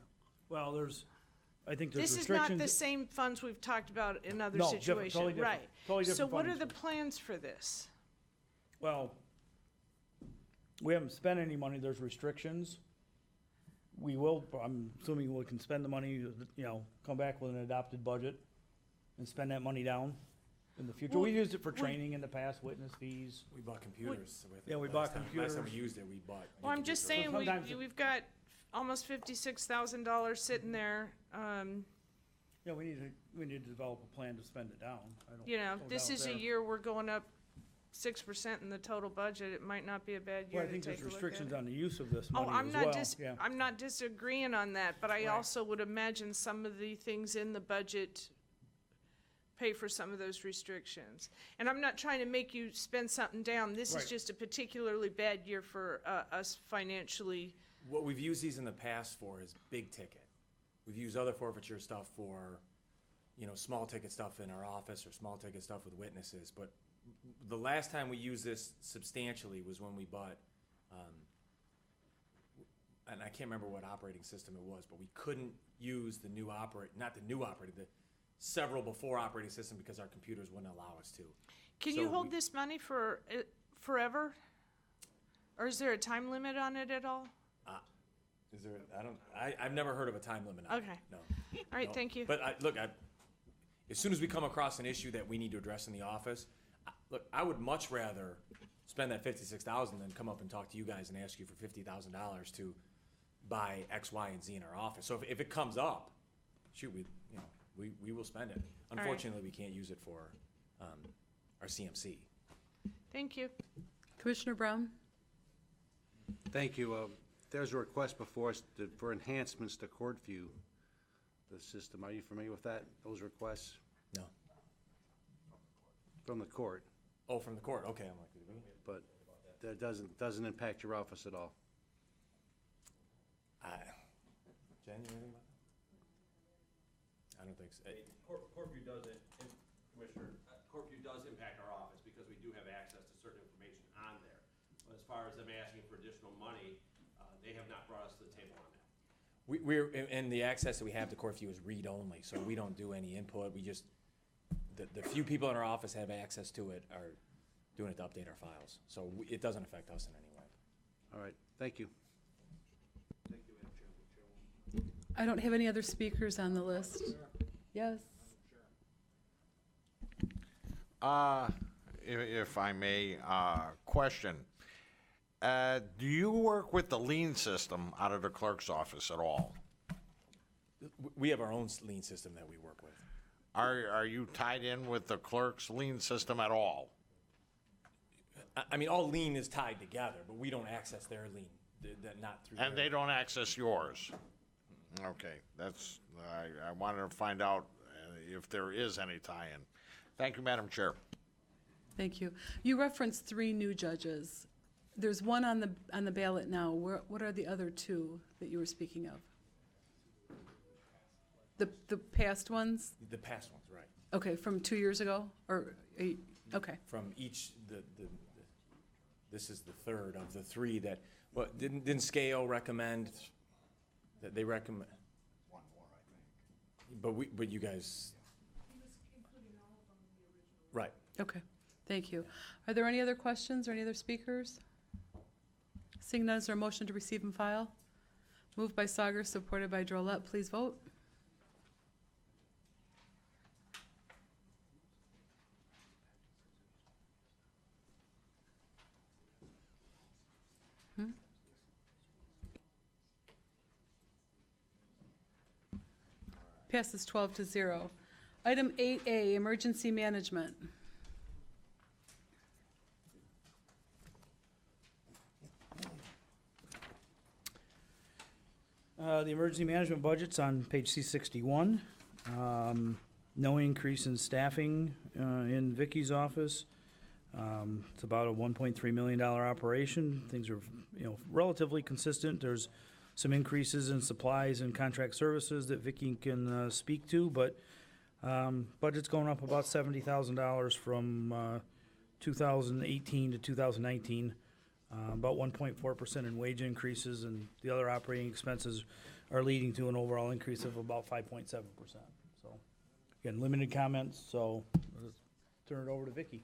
Well, I think there's This is restrictions. not the same funds we've talked about in other No, different, situations, totally different, right? totally different So what are funds. the plans for this? Well, we haven't spent any money, there's restrictions. We will, I'm assuming we can spend the money, you know, come back with an adopted budget and spend that money down in the future. Well, We used it for training in the past, witness fees. We bought computers. with it. Yeah, we Last bought time- Last computers. time we used it, we bought. Well, I'm just saying, sometimes it- we've got almost $56,000 sitting there. Yeah, we need to develop a plan to spend it down. I don't- You know, no this doubt is a there. year we're going up 6% in the total budget. It might not be a bad Well, year I to think take there's a look at restrictions it. on the use of this Oh, money as well. Yeah. I'm not disagreeing on that, but I Right. also would imagine some of the things in the budget pay for some of those restrictions. And I'm not trying to make you spend something down. This is Right. just a particularly bad year for us financially. What we've used these in the past for is big ticket. We've used other forfeiture stuff for, you know, small ticket stuff in our office or small ticket stuff with witnesses. But the last time we used this substantially was when we bought, and I can't remember what operating system it was, but we couldn't use the the several before operating system because our computers wouldn't allow us to. Can So you hold we- this money for forever? Or is there a time limit on it at all? Is there, I've never heard of a time limit on it. Okay. No. All right, No. thank you. But as soon as we come across an issue that we need to address in the office, I would much rather spend that $56,000 than come up and talk to you guys and ask you for $50,000 to buy X, Y, and Z in our office. So if it comes up, shoot, we will spend it. right. Unfortunately, we can't use it for our CMC. Thank you. Commissioner Brown? Thank you. There's a request before us for enhancements to court view, the system. Are you familiar with those requests No. from the court? Oh, from the court, okay, I'm like, did we? But that doesn't impact your office at all. Jen, you know anything about that? I don't think so. Courtview doesn't, Commissioner, Courtview does impact our office because we do have access to certain information on there. But as far as them asking for additional money, they have not brought us to the table on that. We're, and the access that we have to CourtView is read-only, so we don't do any input. We just, the few people in our office have access to it are doing it to update our files. So it doesn't affect us in any way. All right, thank you. I don't have any other speakers on the list. Yes. If I may, question. Do you work with the lien system out of the clerk's office at all? We have our own lien system that we work with. Are you tied in with the clerk's lien system at all? I mean, all lien is tied together, but we don't access their lien, not through. And they don't access yours? Okay, that's, I wanted to find out if there is any tie-in. Thank you, Madam Chair. Thank you. You referenced 3 new judges. There's one on the ballot now. What are the other 2 that you were speaking of? The past ones? The past ones, right. Okay, from 2 years ago, okay. From each, this is the third of the 3 that, didn't Scale recommend, that they recommend? One more, I think. But you guys. Right. Okay, thank you. Are there any other questions or any other speakers? Seeing none, is there a motion to receive and file? Moved by Sauger, supported by Drollet. Please vote. Passes 12-0. Item 8A, emergency management. The emergency management budget's on page C61. No increase in staffing in Vicky's office. It's about a $1.3 million operation. Things are, relatively consistent. There's some increases in supplies and contract services that Vicky can speak to, but budget's going up about $70,000 from 2018 to 2019. About 1.4% in wage increases, and the other operating expenses are leading to an overall increase of about 5.7%. So, again, limited comments, so let's turn it over to Vicky.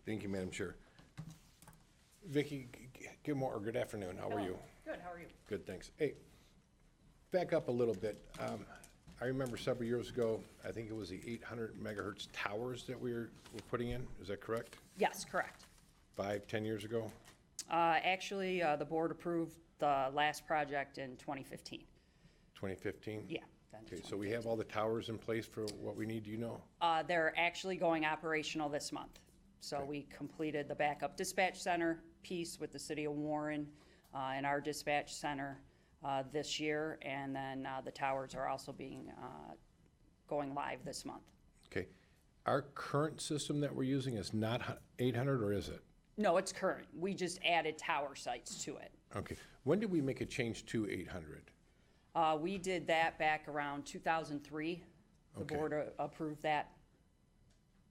Thank you, Madam Chair. Vicki, good afternoon. How are you? Good, how are you? Good, thanks. Hey, back up a little bit. I remember several years ago, I think it was the 800 megahertz towers that we were putting in. Is that correct? Yes, correct. 5-10 years ago? Actually, the board approved the last project in 2015. 2015? Yeah. Okay, so we have all the towers in place for what we need, do you know? They're actually going operational this month. So Okay. we completed the backup dispatch center piece with the city of Warren and our dispatch center this year, and then the towers are also going live this month. Okay. Our current system that we're using is not 800, or is it? No, it's current. We just added tower sites to it. Okay. When did we make a change to 800? We did that back around 2003. The Okay. board approved that.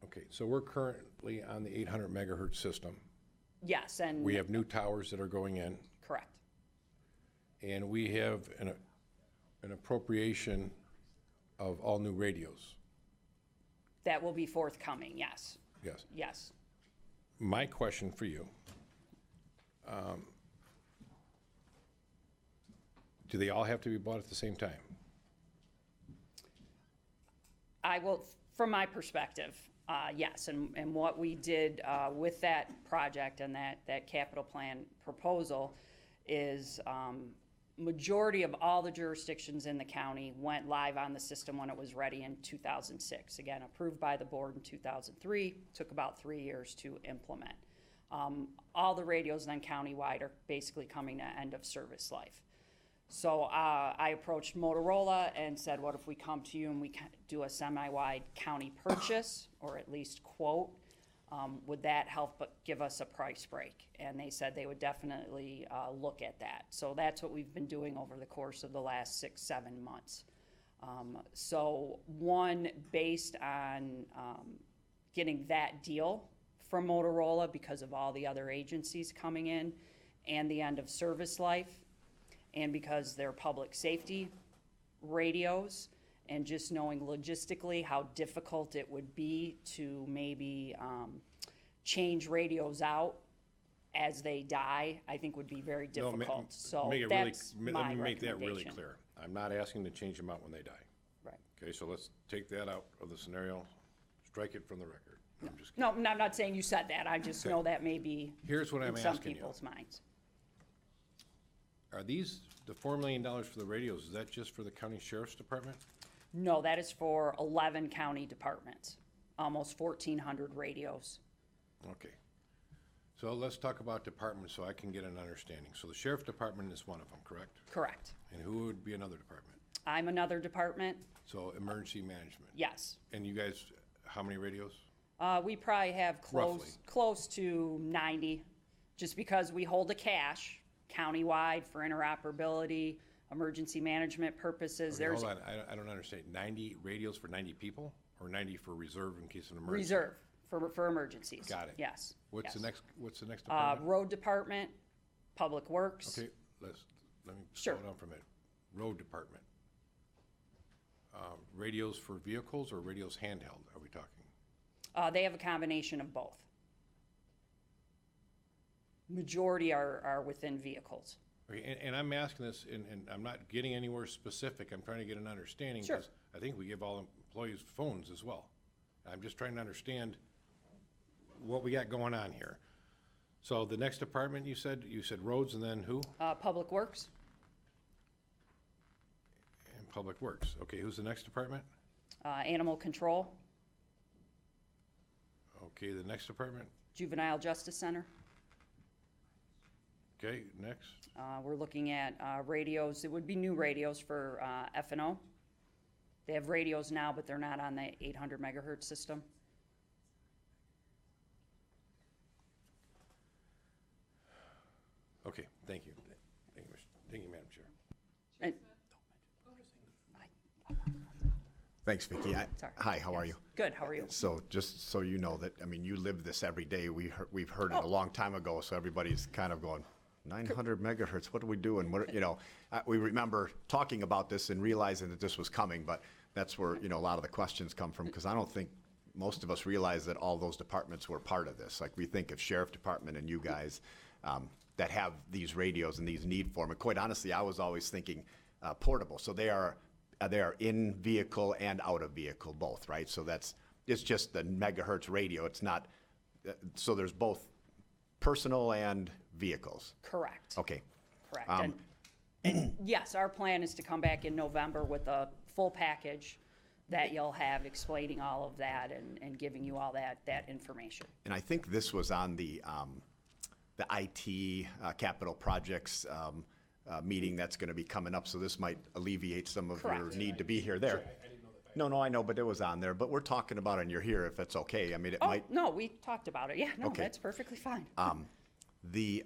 Okay, so we're currently on the 800 megahertz system. Yes, and. We have new towers that are going in. Correct. And we have an appropriation of all new radios. That will be forthcoming, yes. Yes. Yes. My question for you, do they all have to be bought at the same time? I will, from my perspective, yes, and what we did with that project and that capital plan proposal is majority of all the jurisdictions in the county went live on the system when it was ready in 2006. Again, approved by the board in 2003, took about 3 years to implement. All the radios then countywide are basically coming to end of service life. So I approached Motorola and said, what if we come to you and we do a semi-wide county purchase, or at least quote? Would that help but give us a price break? And they said they would definitely look at that. So that's what we've been doing over the course of the last 6-7 months. So one, based on getting that deal from Motorola because of all the other agencies coming in and the end of service life, and because they're public safety radios, and just knowing logistically how difficult it would be to maybe change radios out as they die, I think would be very No, difficult. So make it that's really, my let me make that really recommendation. clear. I'm not asking to change them out when they die. Right. Okay, so let's take that out of the scenario. Strike it from the record. I'm just No, I'm not saying you said that. I just know that may be Here's what I'm in some asking you. people's minds. Are these, the $4 million for the radios, is that just for the county sheriff's department? No, that is for 11 county departments, almost 1,400 radios. Okay. So let's talk about departments so I can get an understanding. So the sheriff department is one of them, correct? Correct. And who would be another department? I'm another department, So emergency management. yes. And you guys, how many radios? We probably have Roughly. close to 90, just because we hold a cache countywide for interoperability, emergency management purposes. Okay, There's hold on, I don't understand. 90 radios for 90 people or 90 for reserve in case of an emergency? reserve for emergencies. Got it. Yes. What's yes. the next department? Road department, public works. Okay, let me Sure. slow down for a minute. Road department. Radios for vehicles or radios handheld, are we talking? They have a combination of both. Majority are within vehicles. Okay, and I'm asking this, and I'm not getting anywhere specific, I'm trying to get an understanding. Sure. Because I think we give all employees phones as well. I'm just trying to understand what we got going on here. So the next department, you said roads and then who? Public works, And Public Works. Okay, who's the next department? animal control, Okay, the next department? juvenile justice center. Okay, next? We're looking at radios. It would be new radios for F&O. They have radios now, but they're not on the 800 megahertz system. Okay, thank you. Thank you, Madam Chair. And- Thanks, Vicki. Sorry. Hi, how are you? Good, how are you? So just so you know that, I mean, you live this every day. We've heard it Oh. a long time ago, so everybody's kind of going, 900 megahertz, what are we doing? What, we remember talking about this and realizing that this was coming, but that's where, a lot of the questions come from, because I don't think most of us realize that all those departments were part of this. Like, we think of sheriff department and you guys that have these radios and these need for them. And quite honestly, I was always thinking portable. So they are in vehicle and out of vehicle both, right? So it's just the megahertz radio. It's not, so there's both personal and vehicles. Correct. Okay. Correct. And yes, our plan is to come back in November with a full package that you'll have explaining all of that and giving you all that information. And I think this was on the IT capital projects meeting that's going to be coming up, so this might alleviate some of your Correct. need to be here there. No, I know, but it was on there. But we're talking about it and you're here if it's okay. I mean, it might. No, we talked about it. Yeah, no, Okay. that's perfectly fine. The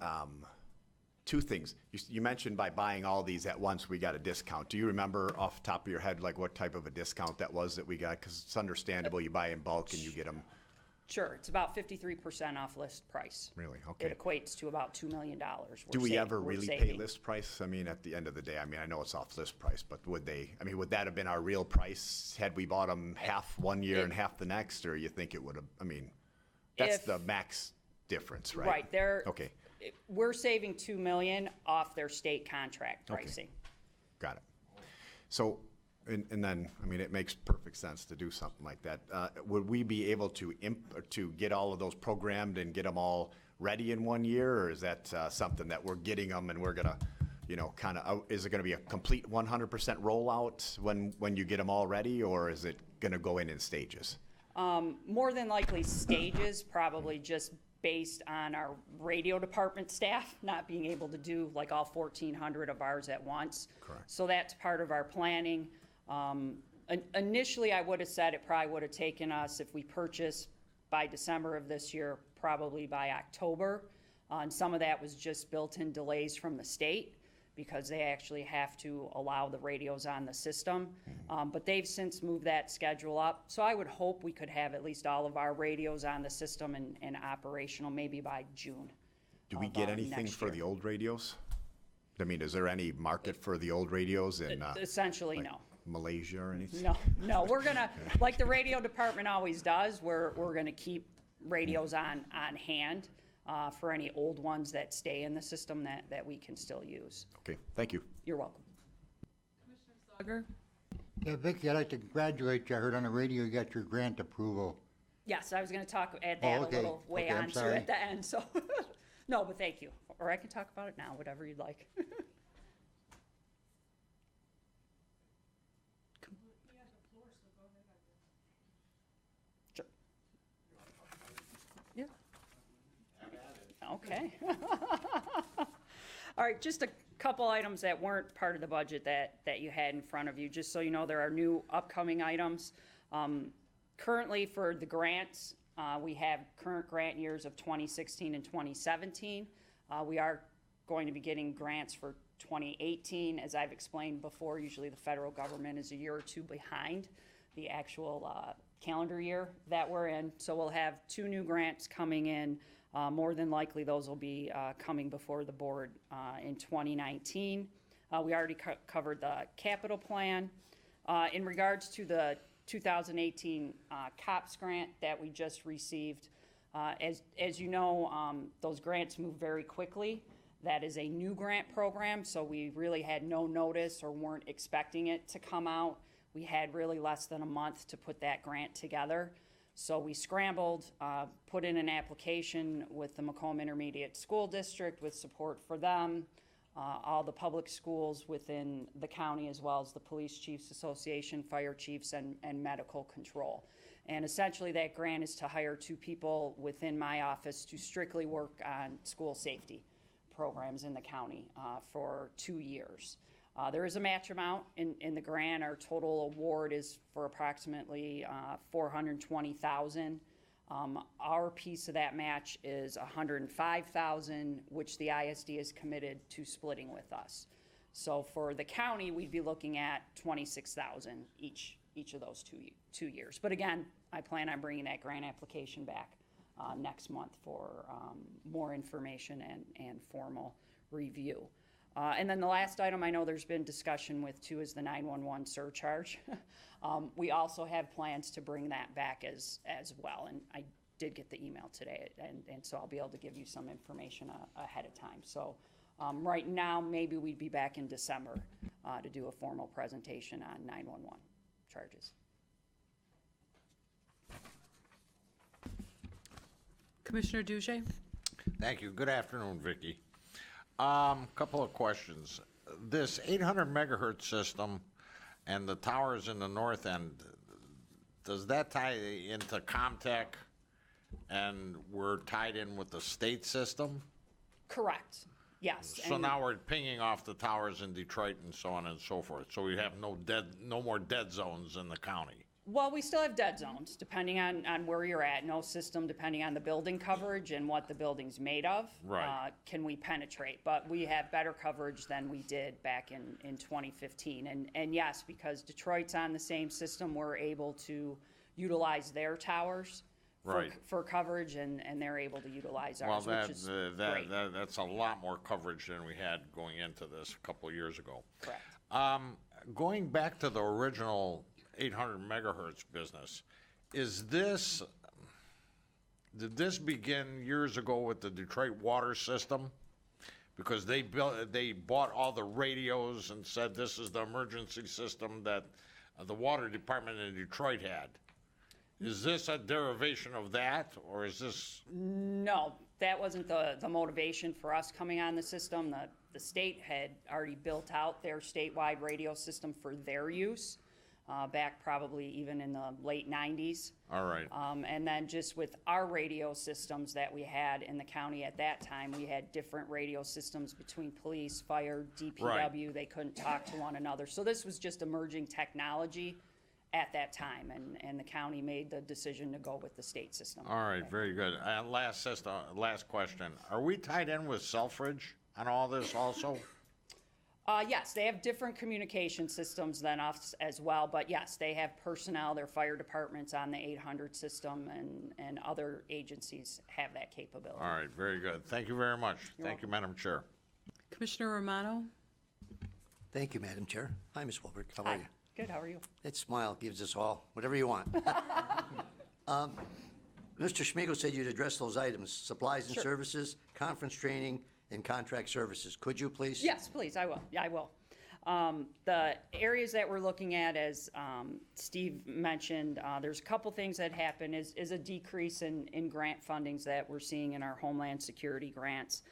two things. You mentioned by buying all these at once, we got a discount. Do you remember off the top of your head, like what type of a discount that was that we got? Because it's understandable, you buy in bulk and you get them. Sure, it's about 53% off list price. Really? Okay. It equates to about $2 million. Do we ever we're really pay saving. list price? I mean, at the end of the day, I mean, I know it's off list price, but would that have been our real price had we bought them half one year and half the next? Or you think it would have, I mean, that's If- the max difference, right? Right, Okay, we're saving $2 million off their state contract Okay. pricing. got it. So, and then, I mean, it makes perfect sense to do something like that. Would we be able to get all of those programmed and get them all ready in 1 year? Or is that something that we're getting them and we're gonna, is it gonna be a complete 100% rollout when you get them all ready? Or is it gonna go in stages? More than likely stages, probably just based on our radio department staff not being able to do like all 1,400 of ours at once. Correct. So that's part of our planning. Initially, I would have said it probably would have taken us, if we purchased by December of this year, probably by October. And some of that was just built-in delays from the state because they actually have to allow the radios on the system. But they've since moved that schedule up. So I would hope we could have at least all of our radios on the system and operational maybe by June. Do we get anything next for year. the old radios? I mean, is there any market for the old radios in Essentially, like no. Malaysia or anything? No, we're gonna, like the radio department always does, we're gonna keep radios on hand for any old ones that stay in the system that we can still use. Okay, thank you. You're welcome. Sager? Yeah, Vicki, I'd like to congratulate you. I heard on the radio you got your grant approval Yes, I was gonna add that a okay. little way Okay, I'm on to sorry. at the end, so, no, but thank you. Or I can talk about it now, whatever you'd like. Sure. Yeah. Okay. All right, just a couple items that weren't part of the budget that you had in front of you, just so you know, there are new upcoming items. Currently, for the grants, we have current grant years of 2016 and 2017. We are going to be getting grants for 2018. As I've explained before, usually the federal government is a year or two behind the actual calendar year that we're in. So we'll have 2 new grants coming in. More than likely, those will be coming before the board in 2019. We already covered the capital plan. In regards to the 2018 COPS grant that we just received, as you know, those grants move very quickly. That is a new grant program, so we really had no notice or weren't expecting it to come out. We had really less than a month to put that grant together. So we scrambled, put in an application with the Macomb Intermediate School District with support for them, all the public schools within the county, as well as the Police Chiefs Association, Fire Chiefs, and Medical Control. And essentially that grant is to hire 2 people within my office to strictly work on school safety programs in the county for 2 years. There is a match amount in the grant. Our total award is for approximately $420,000. Our piece of that match is $105,000, which the ISD is committed to splitting with us. So for the county, we'd be looking at $26,000 each of those 2 years. But again, I plan on bringing that grant application back next month for more information and formal review. And then the last item I know there's been discussion with too is the 911 surcharge. We also have plans to bring that back as well, and I did get the email today, and so I'll be able to give you some information ahead of time. So right now, maybe we'd be back in December to do a formal presentation on 911 charges. Commissioner Doucet? Thank you. Good afternoon, Vicki. Couple of questions. This 800 megahertz system and the towers in the north end, does that tie into Comtech and we're tied in with the state system? Correct. Yes. So and now we're pinging off the towers in Detroit and so on and so forth. So we have no more dead zones in the county. Well, we still have dead zones, depending on where you're at. No system, depending on the building coverage and what the building's made of, Right. Can we penetrate. But we have better coverage than we did back in 2015. And yes, because Detroit's on the same system, we're able to utilize their towers Right. for coverage, and they're able to utilize Well, ours, which is great. that's a lot more coverage than we had going into this a couple of years ago. Correct. Going back to the original 800 megahertz business, did this begin years ago with the Detroit water system? Because they bought all the radios and said this is the emergency system that the water department in Detroit had. Is this a derivation of that, or is this? No, that wasn't the motivation for us coming on the system. The state had already built out their statewide radio system for their use, back probably even in the late 90s. All right. And then just with our radio systems that we had in the county at that time, we had different radio systems between police, fire, DPW. They couldn't talk to one another. So this was just emerging technology at that time, and the county made the decision to go with the state system. All right, very good. And last question. Are we tied in with Selfridge on all this also? Yes, they have different communication systems than us as well, but yes, they have personnel, their fire departments on the 800 system, and other agencies have that capability. All right, very good. Thank you very much. Thank you, Madam Chair. Commissioner Romano? Thank you, Madam Chair. Hi, Ms. Wilbert. How are you? Good, how are you? That smile gives us all whatever you want. Mr. Schmiegel said you'd address those items, supplies and Sure. services, conference training, and contract services. Could you please? Yes, please, I will. Yeah, I will. The areas that we're looking at, as Steve mentioned, there's a couple things that happen, is a decrease in grant fundings that we're seeing in our Homeland Security grants.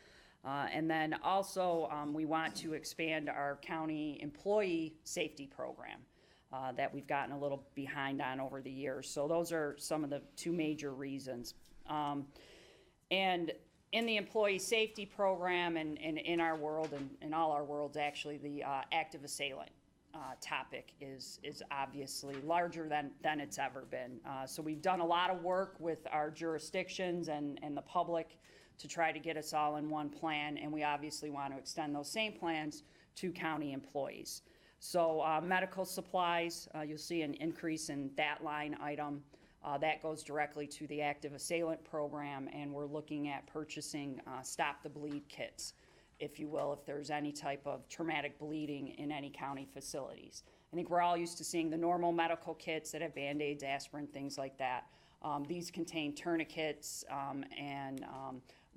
And then also, we want to expand our county employee safety program that we've gotten a little behind on over the years. So those are some of the two major reasons. And in the employee safety program and in our world, and in all our worlds actually, the active assailant topic is obviously larger than it's ever been. So we've done a lot of work with our jurisdictions and the public to try to get us all in one plan, and we obviously want to extend those same plans to county employees. So medical supplies, you'll see an increase in that line item. That goes directly to the active assailant program, and we're looking at purchasing stop the bleed kits, if you will, if there's any type of traumatic bleeding in any county facilities. I think we're all used to seeing the normal medical kits that have Band-Aids, aspirin, things like that. These contain tourniquets and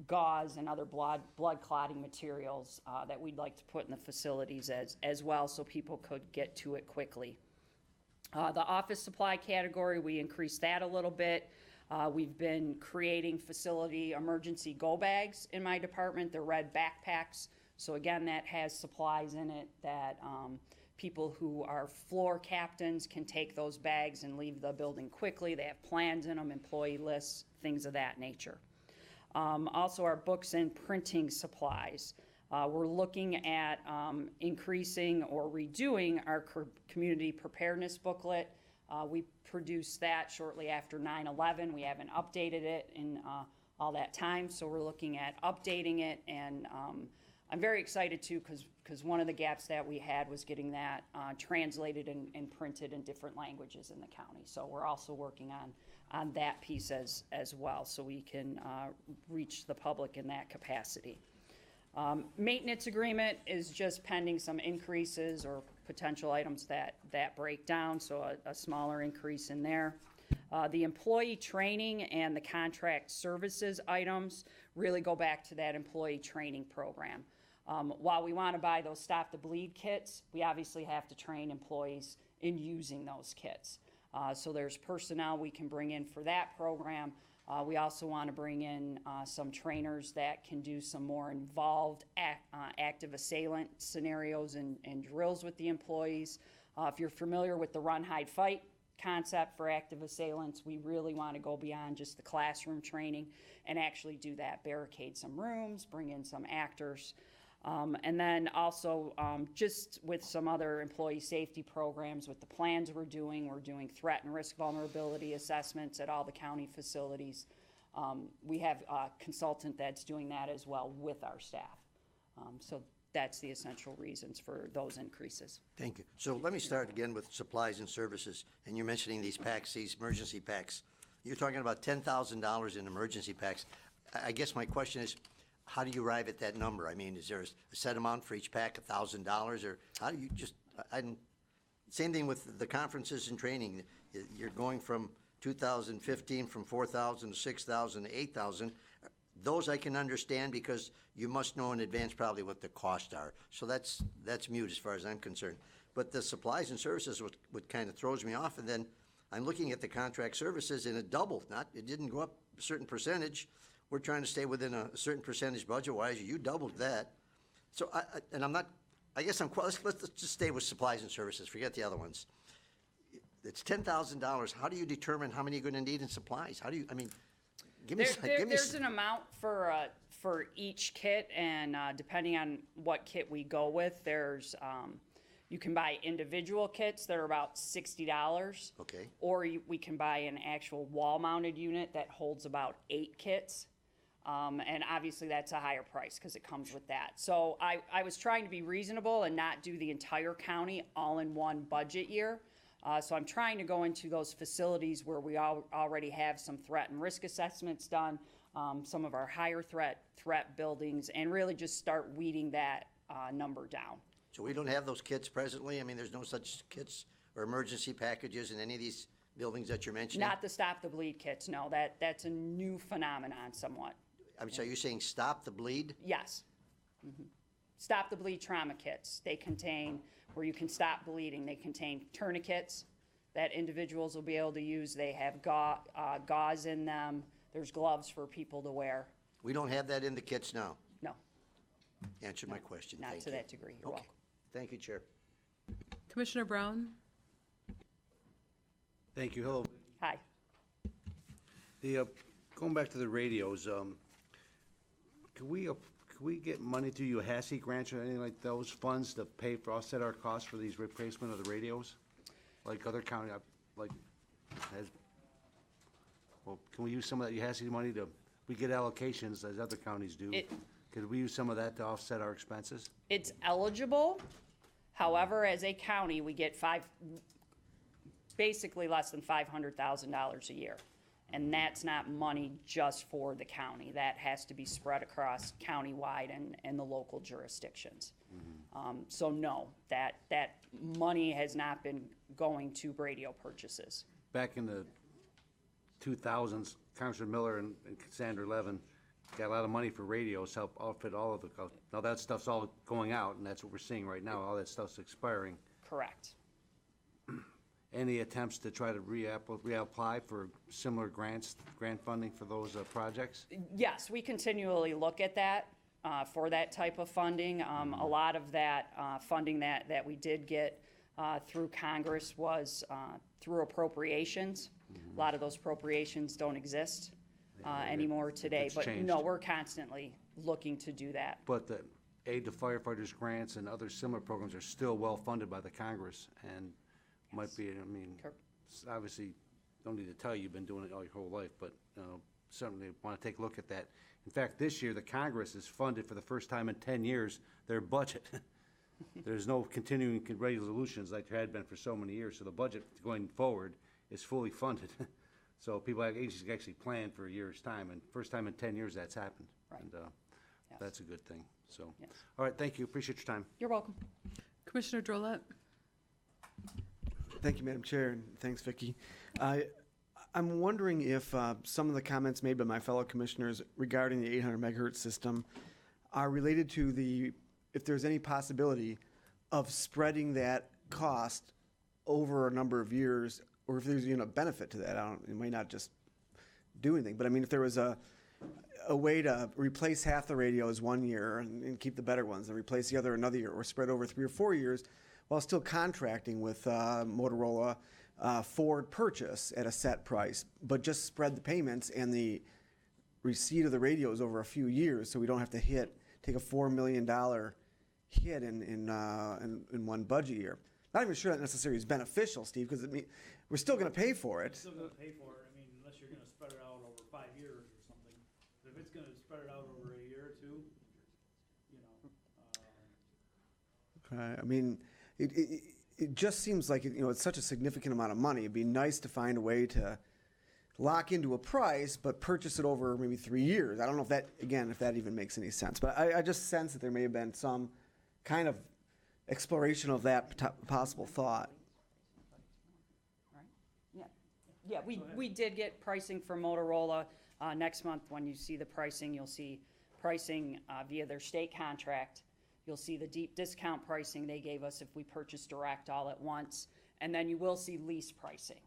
gauze and other blood clotting materials that we'd like to put in the facilities as well, so people could get to it quickly. The office supply category, we increased that a little bit. We've been creating facility emergency go bags in my department. They're red backpacks. So again, that has supplies in it that people who are floor captains can take those bags and leave the building quickly. They have plans in them, employee lists, things of that nature. Also our books and printing supplies. We're looking at increasing or redoing our community preparedness booklet. We produced that shortly after 9/11. We haven't updated it in all that time, so we're looking at updating it, and I'm very excited too, because one of the gaps that we had was getting that translated and printed in different languages in the county. So we're also working on that piece as well, so we can reach the public in that capacity. Maintenance agreement is just pending some increases or potential items that break down, so a smaller increase in there. The employee training and the contract services items really go back to that employee training program. While we want to buy those Stop the Bleed kits, we obviously have to train employees in using those kits. So there's personnel we can bring in for that program. We also want to bring in some trainers that can do some more involved active assailant scenarios and drills with the employees. If you're familiar with the run, hide, fight concept for active assailants, we really want to go beyond just the classroom training and actually do that, barricade some rooms, bring in some actors. And then also just with some other employee safety programs with the plans we're doing threat and risk vulnerability assessments at all the county facilities. We have a consultant that's doing that as well with our staff. So that's the essential reasons for those increases. Thank you. So let me start again with supplies and services, and you're mentioning these packs, these emergency packs. You're talking about $10,000 in emergency packs. I guess my question is, how do you arrive at that number? I mean, is there a set amount for each pack, $1,000, or how do you just, same thing with the conferences and training. You're going from 2015 from 4,000 to 6,000 to 8,000. Those I can understand because you must know in advance probably what the costs are. So that's mute as far as I'm concerned. But the supplies and services what kind of throws me off, and then I'm looking at the contract services and it doubled. It didn't go up a certain percentage. We're trying to stay within a certain percentage budget-wise. You doubled that. So, let's just stay with supplies and services. Forget the other ones. It's $10,000. How do you determine how many you're going to need in supplies? How do you, give me There's an amount for each kit, and depending on what kit we go with, there's, you can buy individual kits that are about $60. Okay. Or we can buy an actual wall-mounted unit that holds about 8 kits. And obviously that's a higher price because it comes with that. So I was trying to be reasonable and not do the entire county all in one budget year. So I'm trying to go into those facilities where we already have some threat and risk assessments done, some of our higher threat buildings, and really just start weeding that number down. So we don't have those kits presently? There's no such kits or emergency packages in any of these buildings that you're mentioning? Not the Stop the Bleed kits, no. That's a new phenomenon somewhat. So you're saying stop the bleed? Yes. Mm-hmm. Stop the Bleed trauma kits. They contain, where you can stop bleeding, they contain tourniquets that individuals will be able to use. They have gauze in them. There's gloves for people to wear. We don't have that in the kits now. No, Answered my question. not Thank to you. that degree. You're Okay. welcome. Thank you, Chair. Commissioner Brown? Thank you. Hello. Hi. Going back to the radios, can we get money through UHASI grants or anything like those funds to pay for, offset our costs for these replacement of the radios? Like other county, can we use some of that UHASI money we get allocations as other counties do? Could we use some of that to offset our expenses? It's eligible. However, as a county, we get basically less than $500,000 a year. And that's not money just for the county. That has to be spread across countywide and the local jurisdictions. So no, that money has not been going to radio purchases. Back in the 2000s, Congressman Miller and Sandra Levin got a lot of money for radios, help outfit all of the, now that stuff's all going out, and that's what we're seeing right now, all that stuff's expiring. Correct. Any attempts to try to reapply for similar grant funding for those projects? Yes, we continually look at that for that type of funding. A lot of that funding that we did get through Congress was through appropriations. A lot of those appropriations don't exist anymore today, but changed. no, we're constantly looking to do that. But the aid to firefighters grants and other similar programs are still well-funded by the Congress, and might be, I mean, obviously, don't need to tell you, you've been doing it all your whole life, but certainly want to take a look at that. In fact, this year, the Congress has funded for the first time in 10 years their budget. There's no continuing resolutions like there had been for so many years, so the budget going forward is fully funded. So people, agencies can actually plan for a year's time, and first time in 10 years that's happened. Right. And Yes. that's a good thing, so. Yes. All right, thank you, appreciate your time. You're welcome. Commissioner Drollet? Thank you, Madam Chair, and thanks, Vicki. I'm wondering if some of the comments made by my fellow commissioners regarding the 800 megahertz system are related to if there's any possibility of spreading that cost over a number of years, or if there's a benefit to that. It might not just do anything, but I mean, if there was a way to replace half the radios 1 year and keep the better ones, and replace the other another year, or spread over 3 or 4 years, while still contracting with Motorola for purchase at a set price, but just spread the payments and the receipt of the radios over a few years, so we don't have to take a $4 million hit in one budget year. Not even sure that necessarily is beneficial, Steve, because we're still going to pay for it. Still gonna pay for it, I mean, unless you're gonna spread it out over 5 years or something. But if it's gonna spread it out over a year or two, I mean, it just seems like, it's such a significant amount of money. It'd be nice to find a way to lock into a price, but purchase it over maybe 3 years. I don't know if that even makes any sense. But I just sense that there may have been some kind of exploration of that possible thought. Yeah, we did get pricing from Motorola. Next month, when you see the pricing, you'll see pricing via their state contract. You'll see the deep discount pricing they gave us if we purchase direct all at once. And then you will see lease pricing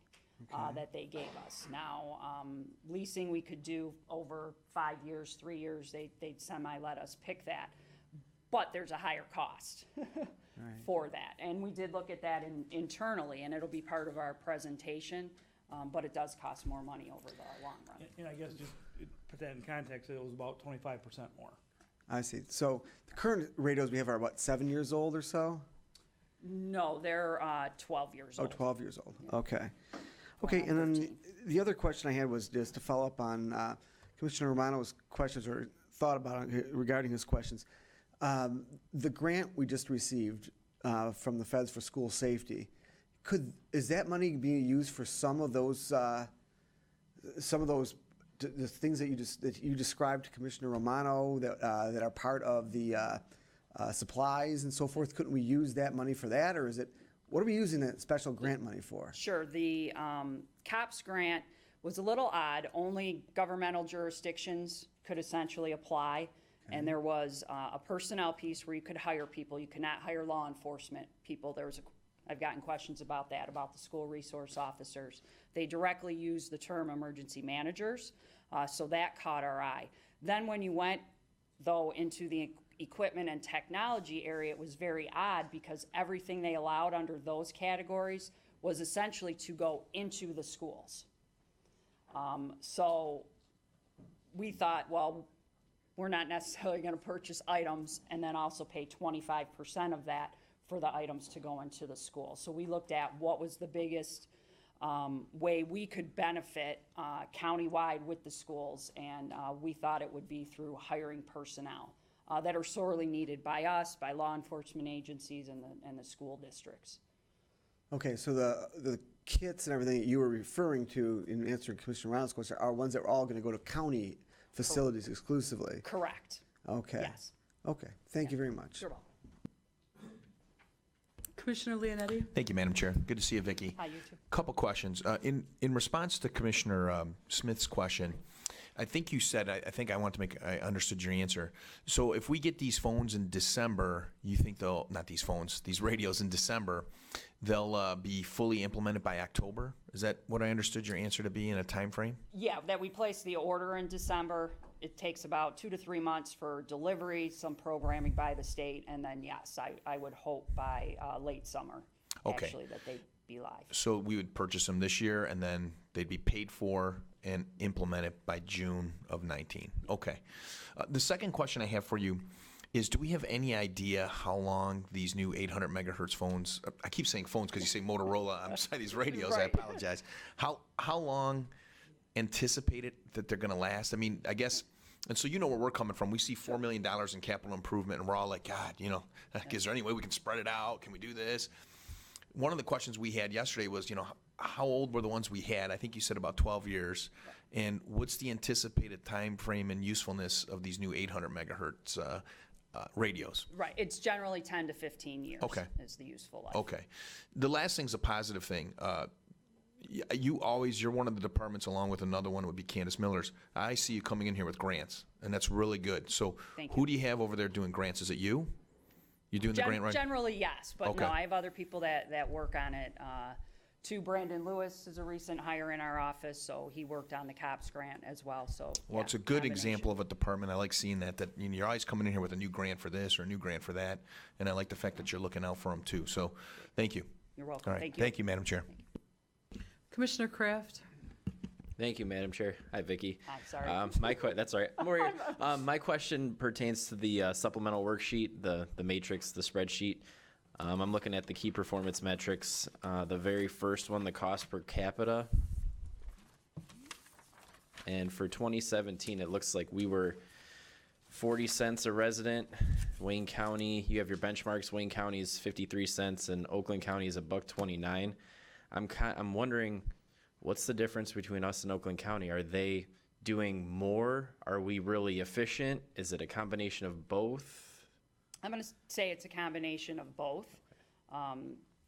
that they gave us. Now, leasing we could do over 5 years, 3 years. They'd let us pick that. But there's a higher cost for that. And we did look at that internally, and it'll be part of our presentation. But it does cost more money over the long run. and I guess just put that in context, it was about 25% more. I see. So the current radios we have are about 7 years old or so? No, they're 12 years old. 12 years old. Okay. Okay, and then the other question I had was just to follow up on Commissioner Romano's questions, or thought about it regarding his questions. The grant we just received from the Feds for school safety, is that money being used for some of those the things that you described to Commissioner Romano that are part of the supplies and so forth? Couldn't we use that money for that, or what are we using that special grant money for? Sure. The COPS grant was a little odd. Only governmental jurisdictions could essentially apply. And there was a personnel piece where you could hire people. You could not hire law enforcement people. I've gotten questions about that, about the school resource officers. They directly use the term emergency managers, so that caught our eye. Then when you went, though, into the equipment and technology area, it was very odd because everything they allowed under those categories was essentially to go into the schools. So we thought, well, we're not necessarily going to purchase items and then also pay 25% of that for the items to go into the school. So we looked at what was the biggest way we could benefit countywide with the schools, and we thought it would be through hiring personnel that are sorely needed by us, by law enforcement agencies, and the school districts. Okay, so the kits and everything that you were referring to in answering Commissioner Reynolds' question are ones that are all going to go to county facilities exclusively? Correct. Okay. Yes. Okay, thank you very much. You're welcome. Commissioner Leonetti? Thank you, Madam Chair. Good to see you, Vicki. Hi, you too. Couple questions. In response to Commissioner Smith's question, I think you said, I think I want to make, I understood your answer. So if we get these phones in December, you think they'll, not these phones, these radios in December, they'll be fully implemented by October? Is that what I understood your answer to be in a time frame? Yeah, that we placed the order in December. It takes about 2 to 3 months for delivery, some programming by the state, and then, yes, I would hope by late summer, Okay. actually, that they'd be live. So we would purchase them this year, and then they'd be paid for and implemented by June of 19. Okay. The second question I have for you is, do we have any idea how long these new 800 megahertz phones, I keep saying phones because you say Motorola on the side of these radios, I Right. apologize. How long anticipated that they're going to last? I mean, I guess, and so you know where we're coming from. We see $4 million in capital improvement, and we're all like, God, you know, is there any way we can spread it out? Can we do this? One of the questions we had yesterday was, you know, how old were the ones we had? I think you said about 12 years. And what's the anticipated time frame and usefulness of these new 800 megahertz radios? Right, it's generally 10 to 15 years Okay. is the useful life. Okay. The last thing's a positive thing. You're one of the departments, along with another one would be Candace Miller's. I see you coming in here with grants, and that's really good. So Thank who you. do you have over there doing grants? Is it you? You doing the grant right? Generally, yes, but Okay. no, I have other people that work on it. Too, Brandon Lewis is a recent hire in our office, so he worked on the COPS grant as well, so. Well, yeah, it's a good combination. example of a department. I like seeing that you know, you're always coming in here with a new grant for this or a new grant for that, and I like the fact that you're looking out for them too. So, thank you. You're welcome. All right. Thank you. Thank you, Madam Chair. Commissioner Kraft? Thank you, Madam Chair. Hi, Vicki. Hi, sorry. That's all right. I'm worried. My question pertains to the supplemental worksheet, the matrix, the spreadsheet. I'm looking at the key performance metrics. The very first one, the cost per capita. And for 2017, it looks like we were 40 cents a resident. Wayne County, you have your benchmarks. Wayne County is 53 cents, and Oakland County is $1.29. I'm wondering, what's the difference between us and Oakland County? Are they doing more? Are we really efficient? Is it a combination of both? I'm going to say it's a combination of both.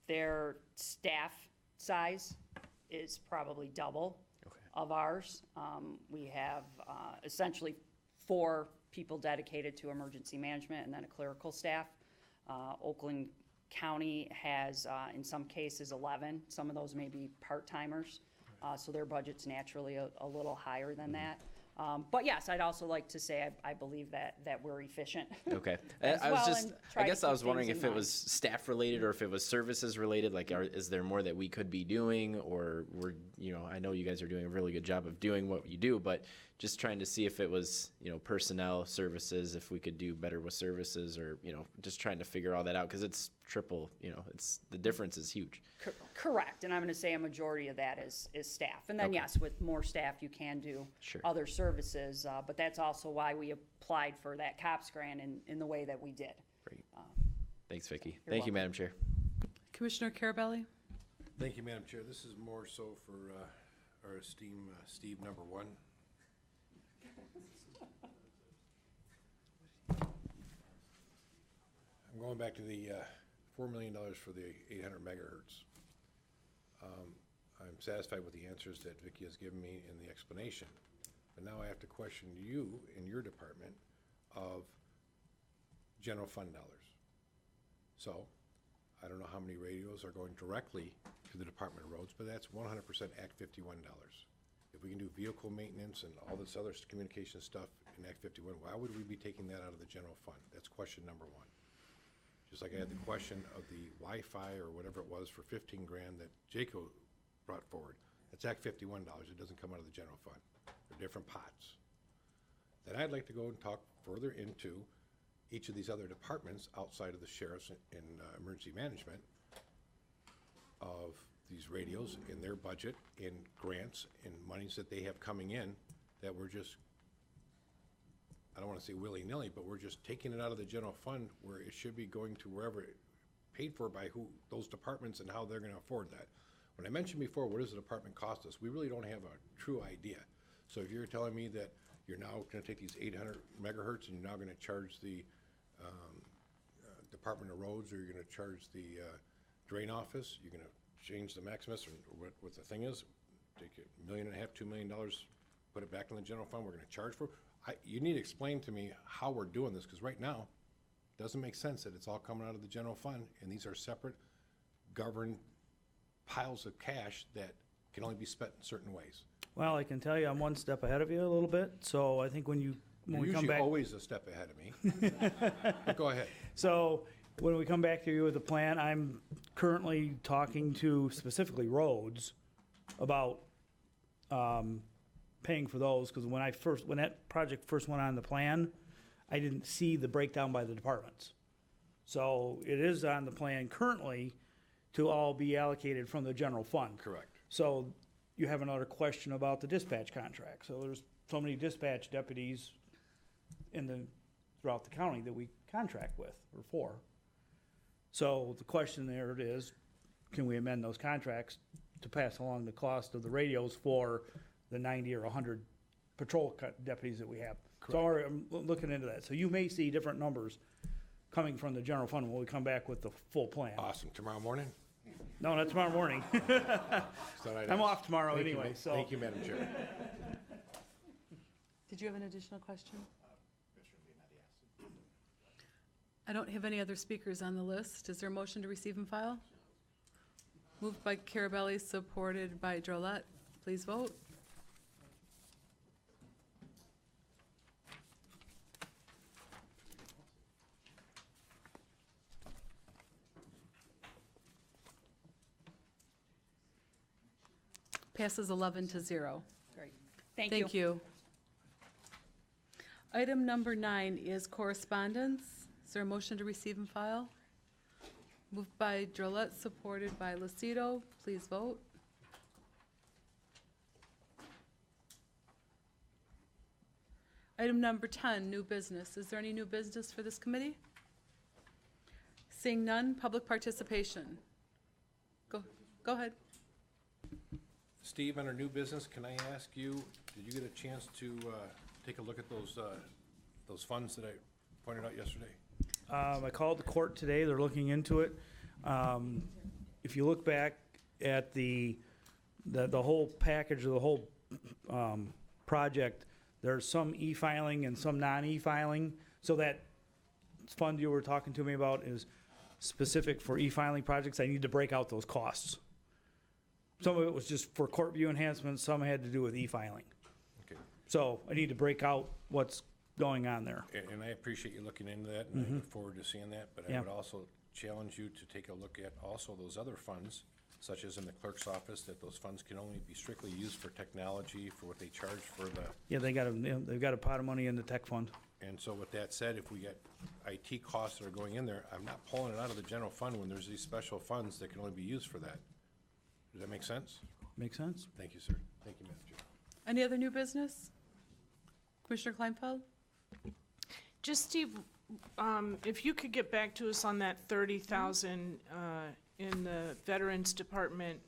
Their staff size is probably double of ours. We have essentially 4 people dedicated to emergency management and then a clerical staff. Oakland County has, in some cases, 11. Some of those may be part-timers, so their budget's naturally a little higher than that. But yes, I'd also like to say I believe that we're efficient. Okay. as I well, was and try I to guess I keep was wondering things if in it mind. was staff related or if it was services related. Like, is there more that we could be doing, or I know you guys are doing a really good job of doing what you do, but just trying to see if it was, personnel, services, if we could do better with services, or, just trying to figure all that out, because it's triple, the difference is huge. Correct, and I'm going to say a majority of that is staff. And then, Okay. yes, with more staff, you can do Sure. other services, but that's also why we applied for that COPS grant in the way that we did. Great. Thanks, Vicki. You're Thank you, welcome. Madam Chair. Commissioner Carabelli? Thank you, Madam Chair. This is more so for our esteemed Steve number 1. I'm going back to the $4 million for the 800 megahertz. I'm satisfied with the answers that Vicki has given me in the explanation, but now I have to question you in your department of general fund dollars. So, I don't know how many radios are going directly to the Department of Roads, but that's 100% Act 51 dollars. If we can do vehicle maintenance and all this other communication stuff in Act 51, why would we be taking that out of the general fund? That's question number one. Just like I had the question of the Wi-Fi or whatever it was for 15 grand that Jaco brought forward. That's Act 51 dollars. It doesn't come out of the general fund. They're different pots. Then I'd like to go and talk further into each of these other departments outside of the sheriff's and emergency management of these radios in their budget, in grants, in monies that they have coming in that we're just, I don't want to say willy-nilly, but we're just taking it out of the general fund where it should be going to wherever it paid for by who, those departments and how they're going to afford that. When I mentioned before, what does the department cost us? We really don't have a true idea. So if you're telling me that you're now going to take these 800 megahertz and you're now going to charge the Department of Roads, or you're going to charge the drain office, you're going to change the Maximus, or what the thing is, take $1.5 million, $2 million, put it back in the general fund, we're going to charge for it. You need to explain to me how we're doing this, because right now, it doesn't make sense that it's all coming out of the general fund, and these are separate governed piles of cash that can only be spent in certain ways. Well, I can tell you I'm one step ahead of you a little bit, so I think when we come You're usually back. always a step ahead of me. But go ahead. So when we come back to you with a plan, I'm currently talking to specifically roads about paying for those, because when that project first went on the plan, I didn't see the breakdown by the departments. So it is on the plan currently to all be allocated from the general fund. Correct. So you have another question about the dispatch contract. So there's so many dispatch deputies throughout the county that we contract with or for. So the question there is, can we amend those contracts to pass along the cost of the radios for the 90 or 100 patrol deputies that we have? So I'm looking into that. So you may see different numbers coming from the general fund when we come back with the full plan. Awesome. Tomorrow morning? No, not tomorrow morning. I'm off tomorrow anyway, so. Thank you, Madam Chair. Did you have an additional question? I don't have any other speakers on the list. Is there a motion to receive and file? Moved by Carabelli, supported by Drollet. Please vote. Passes 11-0. Great. Thank Thank you. Item number 9 is correspondence. Is there a motion to receive and file? Moved by Drollet, supported by Lucido. Please vote. Item number 10, new business. Is there any new business for this committee? Seeing none, public participation. Go ahead. Steve, on our new business, can I ask you, did you get a chance to take a look at those funds that I pointed out yesterday? I called the court today, they're looking into it. If you look back at the whole package of the whole project, there's some e-filing and some non-e-filing. So that fund you were talking to me about is specific for e-filing projects. I need to break out those costs. Some of it was just for court view enhancements, some had to do with e-filing. Okay. So I need to break out what's going on there. And I appreciate you looking into that, and I look forward to seeing that, but I Yeah. would also challenge you to take a look at also those other funds, such as in the clerk's office, that those funds can only be strictly used for technology, for what they charge for the. Yeah, they've got a pot of money in the tech fund. And so with that said, if we get IT costs that are going in there, I'm not pulling it out of the general fund when there's these special funds that can only be used for that. Does that make sense? Makes sense? Thank you, sir. Thank you, Madam Chair. Any other new business? Commissioner Kleinfeld? Just, Steve, if you could get back to us on that 30,000 in the Veterans Department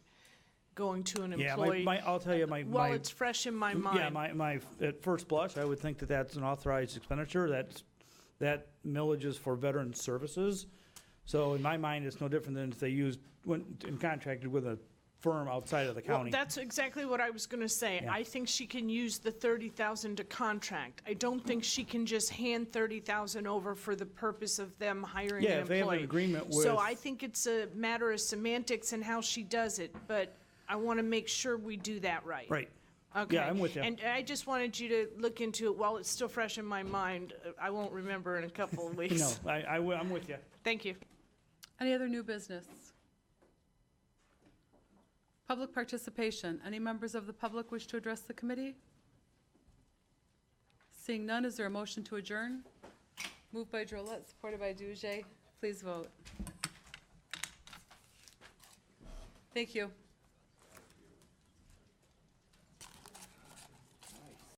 going to an employee. Yeah, I'll tell you, Well, it's fresh in my mind. Yeah, my, at first blush, I would think that that's an authorized expenditure, that millage is for veteran services. So in my mind, it's no different than if they went and contracted with a firm outside of the Well, county. that's exactly what I was gonna say. Yeah. I think she can use the 30,000 to contract. I don't think she can just hand 30,000 over for the purpose of them hiring Yeah, an if they have an employee. agreement So with- I think it's a matter of semantics and how she does it, but I wanna make sure we do that right. Right. Okay. Yeah, I'm with you. And I just wanted you to look into it while it's still fresh in my mind. I won't remember in a couple of weeks. No, I'm with you. Thank you. Any other new business? Public participation. Any members of the public wish to address the committee? Seeing none, is there a motion to adjourn? Moved by Drollet, supported by Duje. Please vote. Thank you.